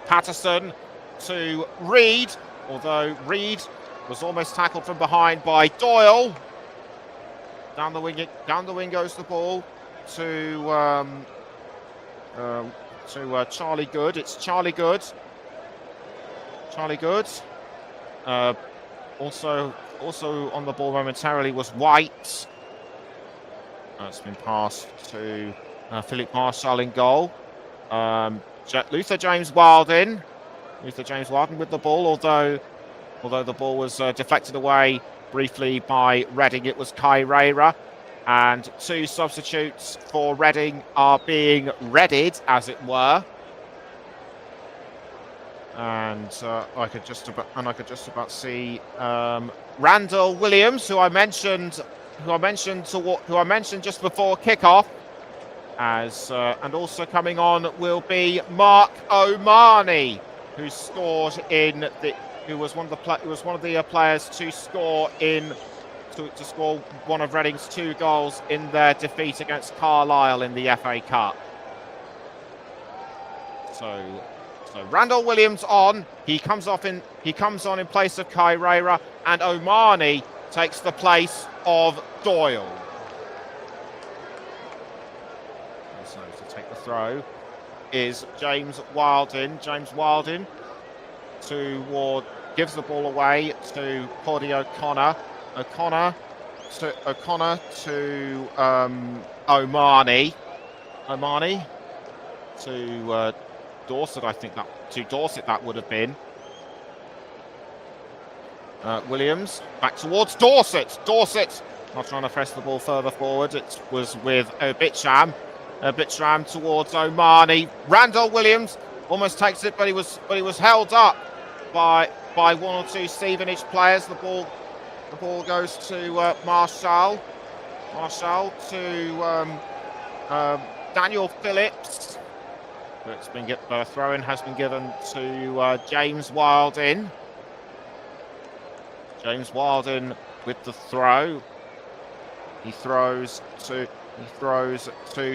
Patterson to Reed, although Reed was almost tackled from behind by Doyle. Down the wing goes the ball to Charlie Good. It's Charlie Good. Also on the ball momentarily was White. It's been passed to Philippe Marchal in goal. Luther James Wildin with the ball, although although the ball was deflected away briefly by Reading, it was Kyreira. And 2 substitutes for Reading are being readied, as it were. And I could just about see Randall Williams, who I mentioned just before kickoff. And also coming on will be Mark O'Mahony, who was one of the players to score one of Reading's 2 goals in their defeat against Carlisle in the FA Cup. So Randall Williams on. He comes on in place of Kyreira, and O'Mahony takes the place of Doyle. So to take the throw is James Wildin. James Wildin gives the ball away to Paddy O'Connor. O'Connor to O'Mahony. O'Mahony to Dorset, I think that would have been. Williams back towards Dorset. Dorset not trying to press the ball further forward. It was with Obitcham. Obitcham towards O'Mahony. Randall Williams almost takes it, but he was held up by 1 or 2 Stevenage players. The ball goes to Marshall. Marshall to Daniel Phillips. The throw-in has been given to James Wildin. James Wildin with the throw. He throws to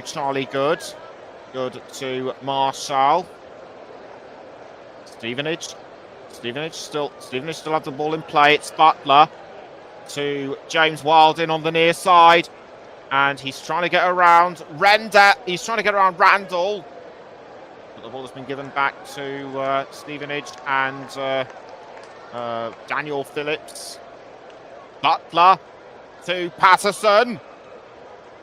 Charlie Good. Good to Marshall. Stevenage still have the ball in play. It's Butler to James Wildin on the near side, and he's trying to get around He's trying to get around Randall, but the ball has been given back to Stevenage and Daniel Phillips. Butler to Patterson.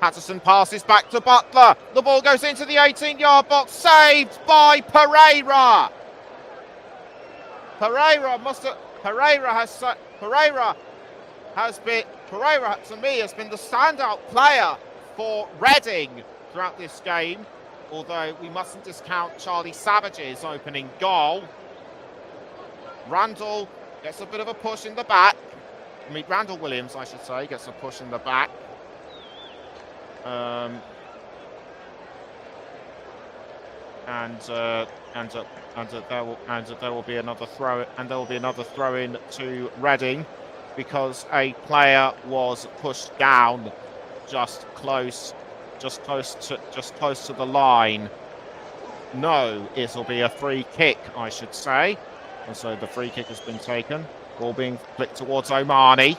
Patterson passes back to Butler. The ball goes into the 18-yard box, saved by Pereira. Pereira to me has been the standout player for Reading throughout this game, although we mustn't discount Charlie Savage's opening goal. Randall gets a bit of a push in the back. Randall Williams, I should say, gets a push in the back. There will be another throw, and there will be another throw in to Reading, because a player was pushed down just close to the line. No, it'll be a free kick, I should say. And so the free kick has been taken. Ball being flicked towards O'Mahony.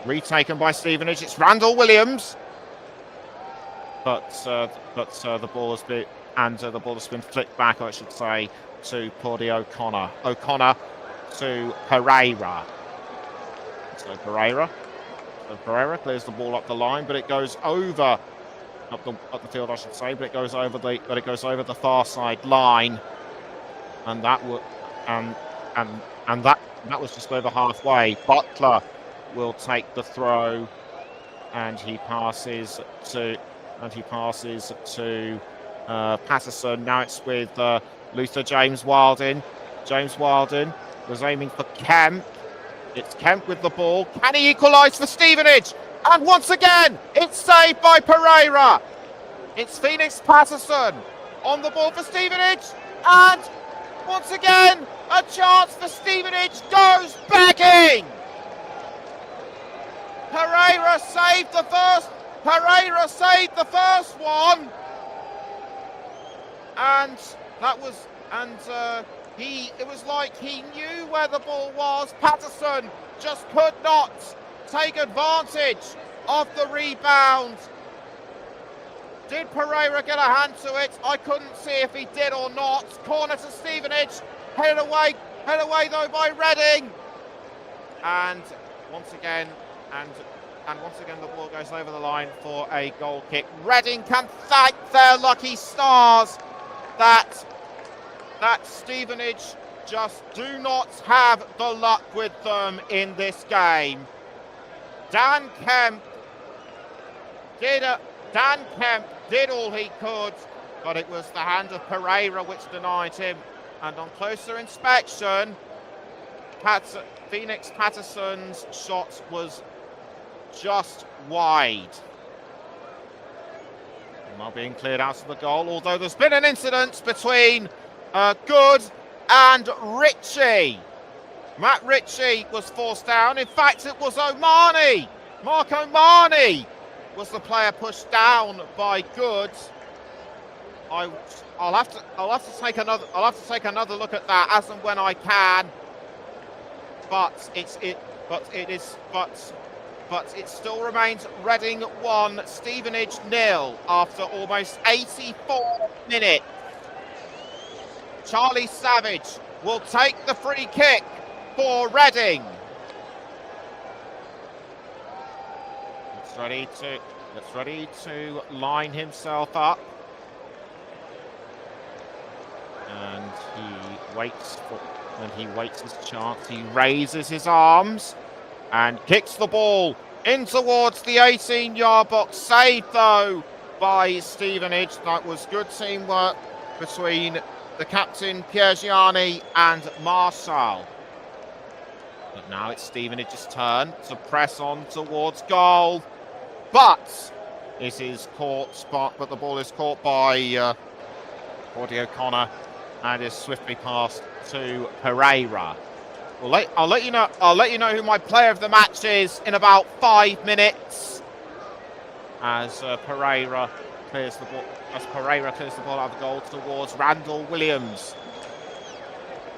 Retaken by Stevenage. It's Randall Williams. But the ball has been flicked back, I should say, to Paddy O'Connor. O'Connor to Pereira. So Pereira clears the ball up the line, but it goes over up the field, I should say. But it goes over the far side line, and that was just over halfway. Butler will take the throw, and he passes to Patterson. Now it's with Luther James Wildin. James Wildin was aiming for Kemp. It's Kemp with the ball. Can he equalise for Stevenage? And once again, it's saved by Pereira. It's Phoenix Patterson on the ball for Stevenage. And once again, a chance for Stevenage goes begging. Pereira saved the first one. And it was like he knew where the ball was. Patterson just could not take advantage of the rebound. Did Pereira get a hand to it? I couldn't see if he did or not. Corner to Stevenage, headed away though by Reading. And once again the ball goes over the line for a goal kick. Reading can thank their lucky stars that Stevenage just do not have the luck with them in this game. Dan Kemp did all he could, but it was the hand of Pereira which denied him. And on closer inspection, Phoenix Patterson's shot was just wide. Not being cleared out of the goal, although there's been an incident between Good and Ritchie. Matt Ritchie was forced down. In fact, it was Omani. Mark Omani was the player pushed down by Good. I'll have to take another look at that as and when I can. But it still remains Reading 1, Stevenage 0 after almost 84 minutes. Charlie Savage will take the free kick for Reading. It's ready to line himself up. And he waits his chance. He raises his arms and kicks the ball in towards the 18-yard box. Saved, though, by Stevenage. That was good teamwork between the captain, Piergiani, and Marshall. But now it's Stevenage's turn to press on towards goal. But it is caught, but the ball is caught by Cordy O'Connor and is swiftly passed to Pereira. I'll let you know who my player of the match is in about 5 minutes. As Pereira clears the ball out of the goal towards Randall Williams.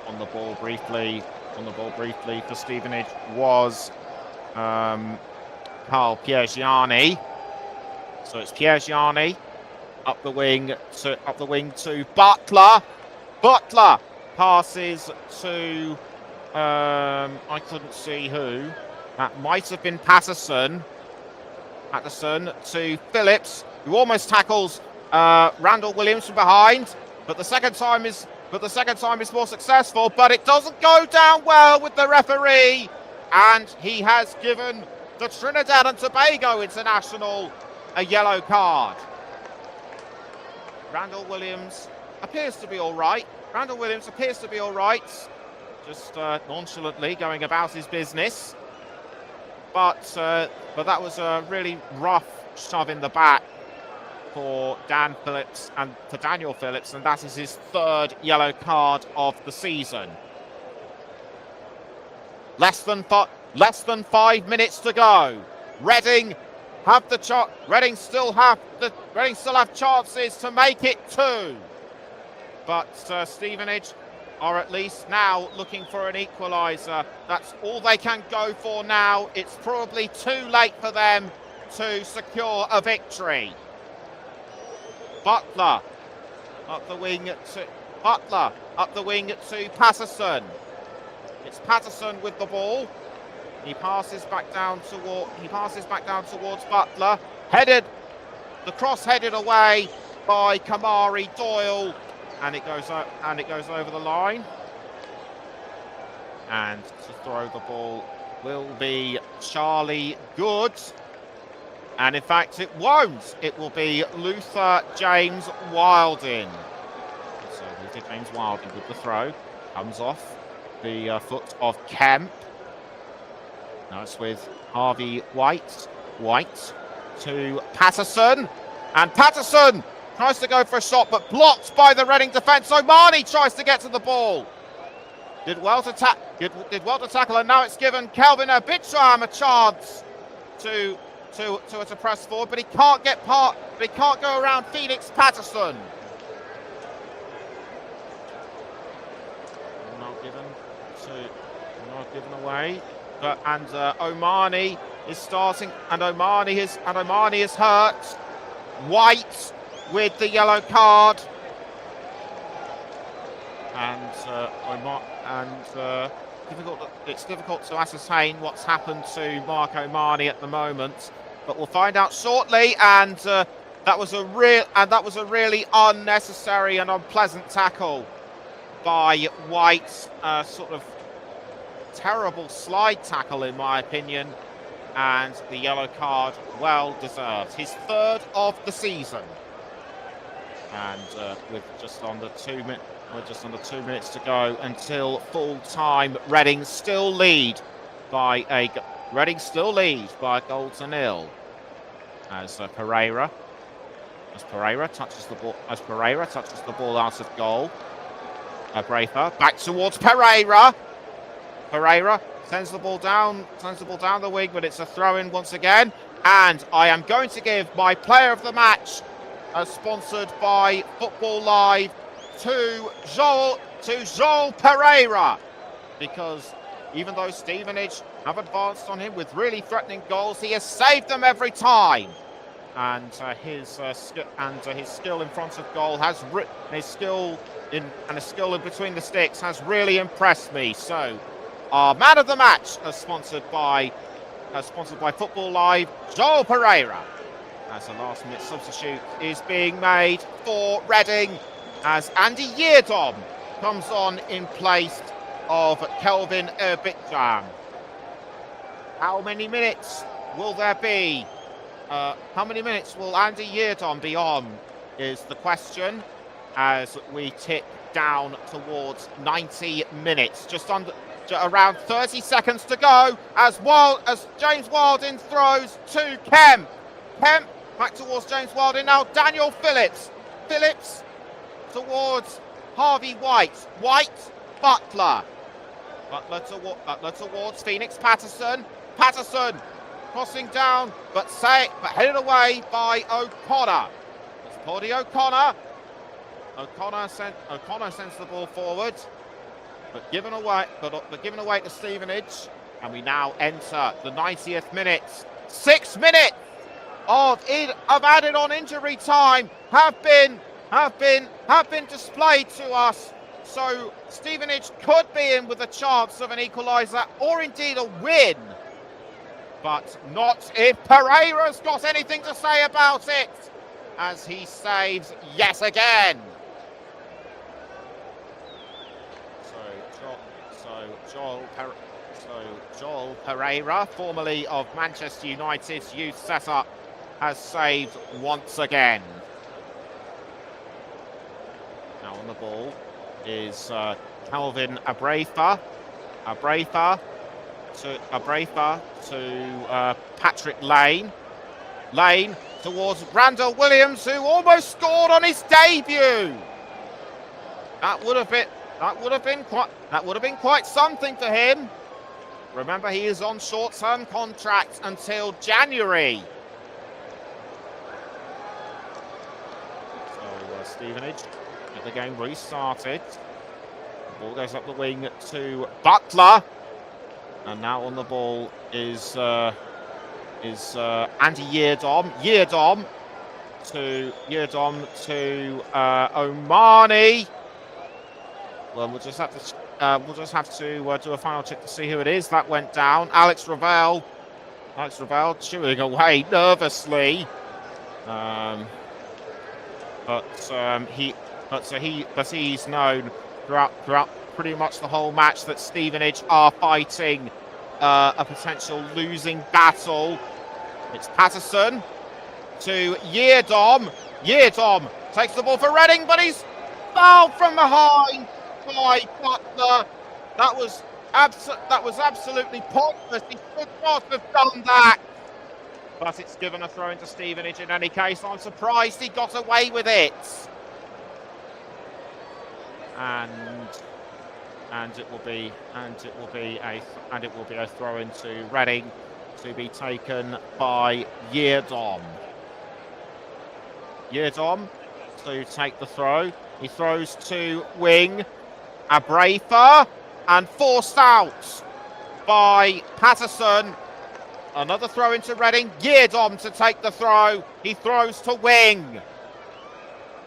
On the ball briefly for Stevenage was Carl Piergiani. So it's Piergiani up the wing to Butler. Butler passes to I couldn't see who. That might have been Patterson. Patterson to Phillips, who almost tackles Randall Williams from behind, but the second time is more successful, but it doesn't go down well with the referee, and he has given the Trinidad and Tobago international a yellow card. Randall Williams appears to be all right. Just nonchalantly going about his business. But that was a really rough shove in the back for Daniel Phillips, and that is his third yellow card of the season. Less than 5 minutes to go. Reading still have chances to make it 2. But Stevenage are at least now looking for an equaliser. That's all they can go for now. It's probably too late for them to secure a victory. Butler up the wing to Patterson. It's Patterson with the ball. He passes back down towards Butler. The cross headed away by Kamari Doyle. And it goes over the line. And to throw the ball will be Charlie Good. And in fact, it won't. It will be Luther James Wilding. So Luther James Wilding with the throw. Comes off the foot of Kemp. Now it's with Harvey White. White to Patterson. And Patterson tries to go for a shot, but blocked by the Reading defence. Omani tries to get to the ball. Did well to tackle, and now it's given Kelvin Abitram a chance to press forward, but he can't go around Phoenix Patterson. Not given away. But Omani is starting, and Omani is hurt. White with the yellow card, it's difficult to ascertain what's happened to Mark Omani at the moment, but we'll find out shortly. And that was a really unnecessary and unpleasant tackle by White. Sort of terrible slide tackle, in my opinion. And the yellow card, well deserved. His third of the season. And with just under 2 minutes to go until full time, Reading still lead by a goal to nil. As Pereira touches the ball out of goal. Brafer back towards Pereira. Pereira sends the ball down the wing, but it's a throw-in once again. And I am going to give my player of the match, sponsored by Football Live, to Joel Pereira, because even though Stevenage have advanced on him with really threatening goals, he has saved them every time. And his skill in front of goal his skill in between the sticks has really impressed me. So, our man of the match, sponsored by Football Live, Joel Pereira. As a last-minute substitute is being made for Reading, as Andy Yeardom comes on in place of Kelvin Erbitjam. How many minutes will there be? How many minutes will Andy Yeardom be on is the question, as we tick down towards 90 minutes. Around 30 seconds to go as James Wilding throws to Kemp. Kemp back towards James Wilding now. Daniel Phillips. Phillips towards Harvey White. White, Butler. Butler towards Phoenix Patterson. Patterson crossing down, but headed away by O'Connor. It's Paddy O'Connor. O'Connor sends the ball forward, but given away to Stevenage, and we now enter the 90th minute. 6 minutes of added on injury time have been displayed to us. So Stevenage could be in with a chance of an equaliser or indeed a win, but not if Pereira's got anything to say about it, as he saves yet again. Joel Pereira, formerly of Manchester United's youth setup, has saved once again. Now on the ball is Calvin Brafer. Brafer to Patrick Lane. Lane towards Randall Williams, who almost scored on his debut. That would have been quite something for him. Remember, he is on short-term contract until January. So Stevenage get the game restarted. The ball goes up the wing to Butler, and now on the ball is Andy Yeardom. Yeardom to Omani. Well, we'll just have to do a final check to see who it is. That went down. Alex Ravel chewing away nervously. He's known throughout pretty much the whole match that Stevenage are fighting a potential losing battle. It's Patterson to Yeardom. Yeardom takes the ball for Reading, but he's fouled from behind by Butler. That was absolutely pointless. He should not have done that. But it's given a throw into Stevenage in any case. I'm surprised he got away with it. And it will be a throw into Reading to be taken by Yeardom. Yeardom to take the throw. He throws to wing. Brafer, and forced out by Patterson. Another throw into Reading. Yeardom to take the throw. He throws to wing.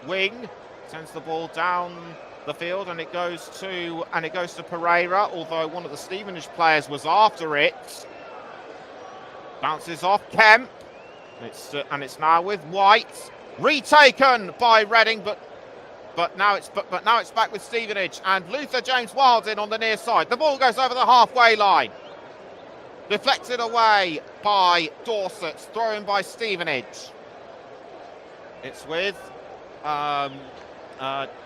Wing sends the ball down the field, and it goes to Pereira, although one of the Stevenage players was after it. Bounces off Kemp. It's now with White. Retaken by Reading, but But now it's back with Stevenage and Luther James Wildin on the near side. The ball goes over the halfway line. Deflected away by Dorset, thrown by Stevenage. It's with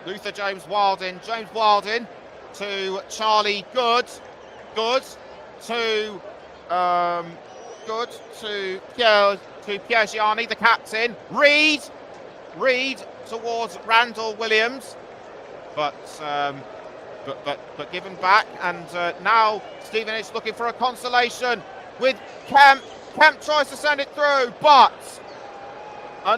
Luther James Wildin. James Wildin to Charlie Good. Good to Pierre Gianni, the captain. Reed towards Randall Williams, but given back, and now Stevenage looking for a consolation with Kemp. Kemp tries to send it through, but a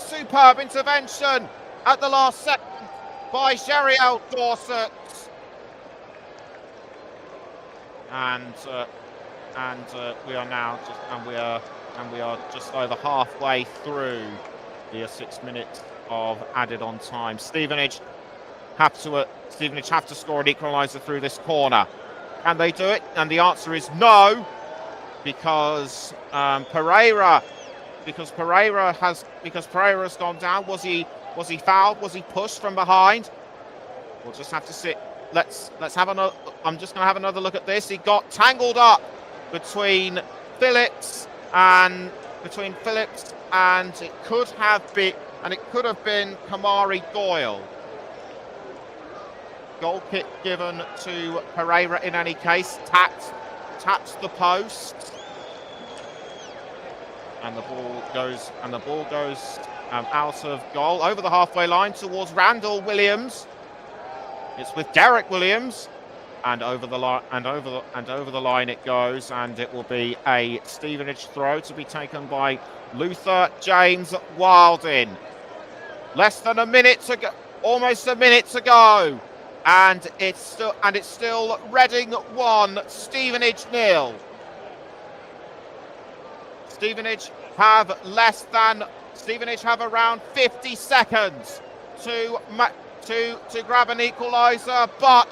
superb intervention at the last second by Jeriel Dorset, and we are just over halfway through the 6 minutes of added on time. Stevenage have to score an equaliser through this corner. Can they do it? And the answer is no, because Pereira has gone down. Was he fouled? Was he pushed from behind? We'll just have to sit. Let's have another. I'm just going to have another look at this. He got tangled up between Phillips and it could have been Kamari Doyle. Goal kick given to Pereira in any case. Taps the post, and the ball goes out of goal over the halfway line towards Randall Williams. It's with Derek Williams, and over the line it goes, and it will be a Stevenage throw to be taken by Luther James Wildin. Less than a minute to go, almost a minute to go, and it's still Reading 1, Stevenage 0. Stevenage have around 50 seconds to grab an equaliser, but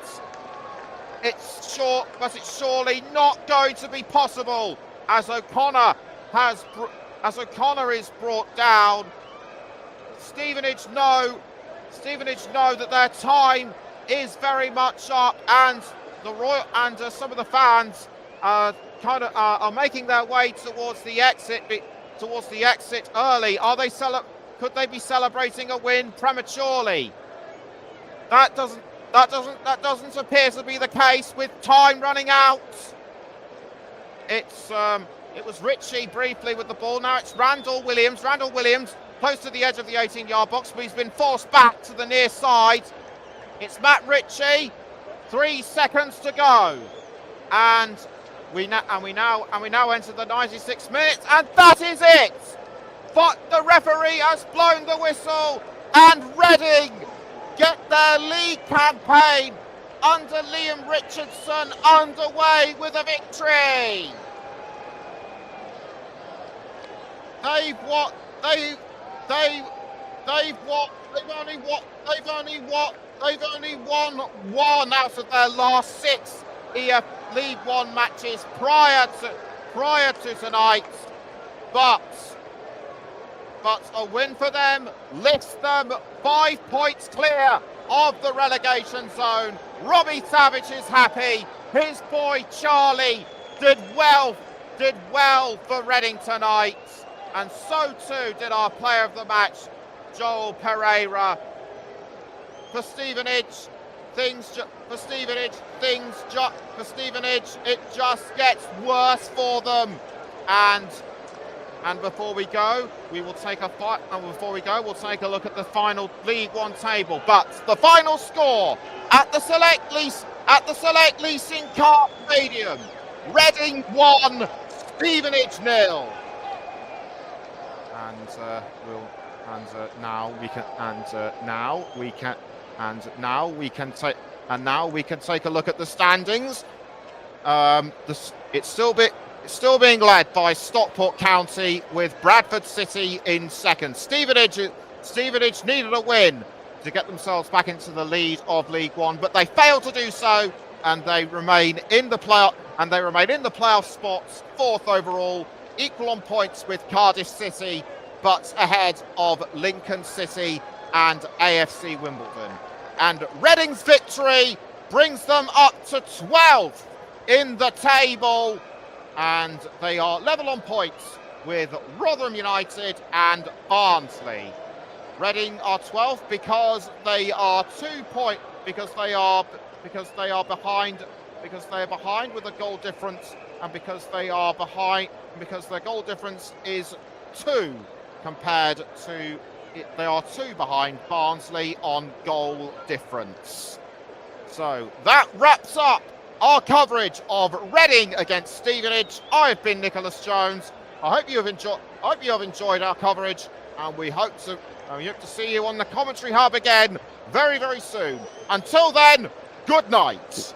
it's surely not going to be possible as O'Connor is brought down. Stevenage know that their time is very much up, and some of the fans are making their way towards the exit early. Could they be celebrating a win prematurely? That doesn't appear to be the case with time running out. It was Ritchie briefly with the ball. Now it's Randall Williams. Randall Williams close to the edge of the 18-yard box, but he's been forced back to the near side. It's Matt Ritchie. 3 seconds to go, and we now enter the 96 minutes, and that is it. But the referee has blown the whistle, and Reading get their league campaign under Liam Richardson underway with a victory. They've only won one out of their last 6 EFL League One matches prior to tonight, but a win for them lifts them 5 points clear of the relegation zone. Robbie Savage is happy. His boy Charlie did well for Reading tonight, and so too did our player of the match, Joel Pereira. For Stevenage, it just gets worse for them. And before we go, we'll take a look at the final League One table. But the final score at the Select Leasing Car Stadium: Reading 1, Stevenage 0. Now we can take a look at the standings. It's still being led by Stockport County, with Bradford City in second. Stevenage needed a win to get themselves back into the lead of League One, but they failed to do so, and they remain in the playoff spots, 4th overall, equal on points with Cardiff City, but ahead of Lincoln City and AFC Wimbledon. And Reading's victory brings them up to 12th in the table, and they are level on points with Rotherham United and Barnsley. Reading are 12th because they are because they are behind with a goal difference, and because their goal difference is 2 compared to they are 2 behind Barnsley on goal difference. So that wraps up our coverage of Reading against Stevenage. I've been Nicholas Jones. I hope you have enjoyed our coverage, and we hope to see you on the Commentary Hub again very, very soon. Until then, good night.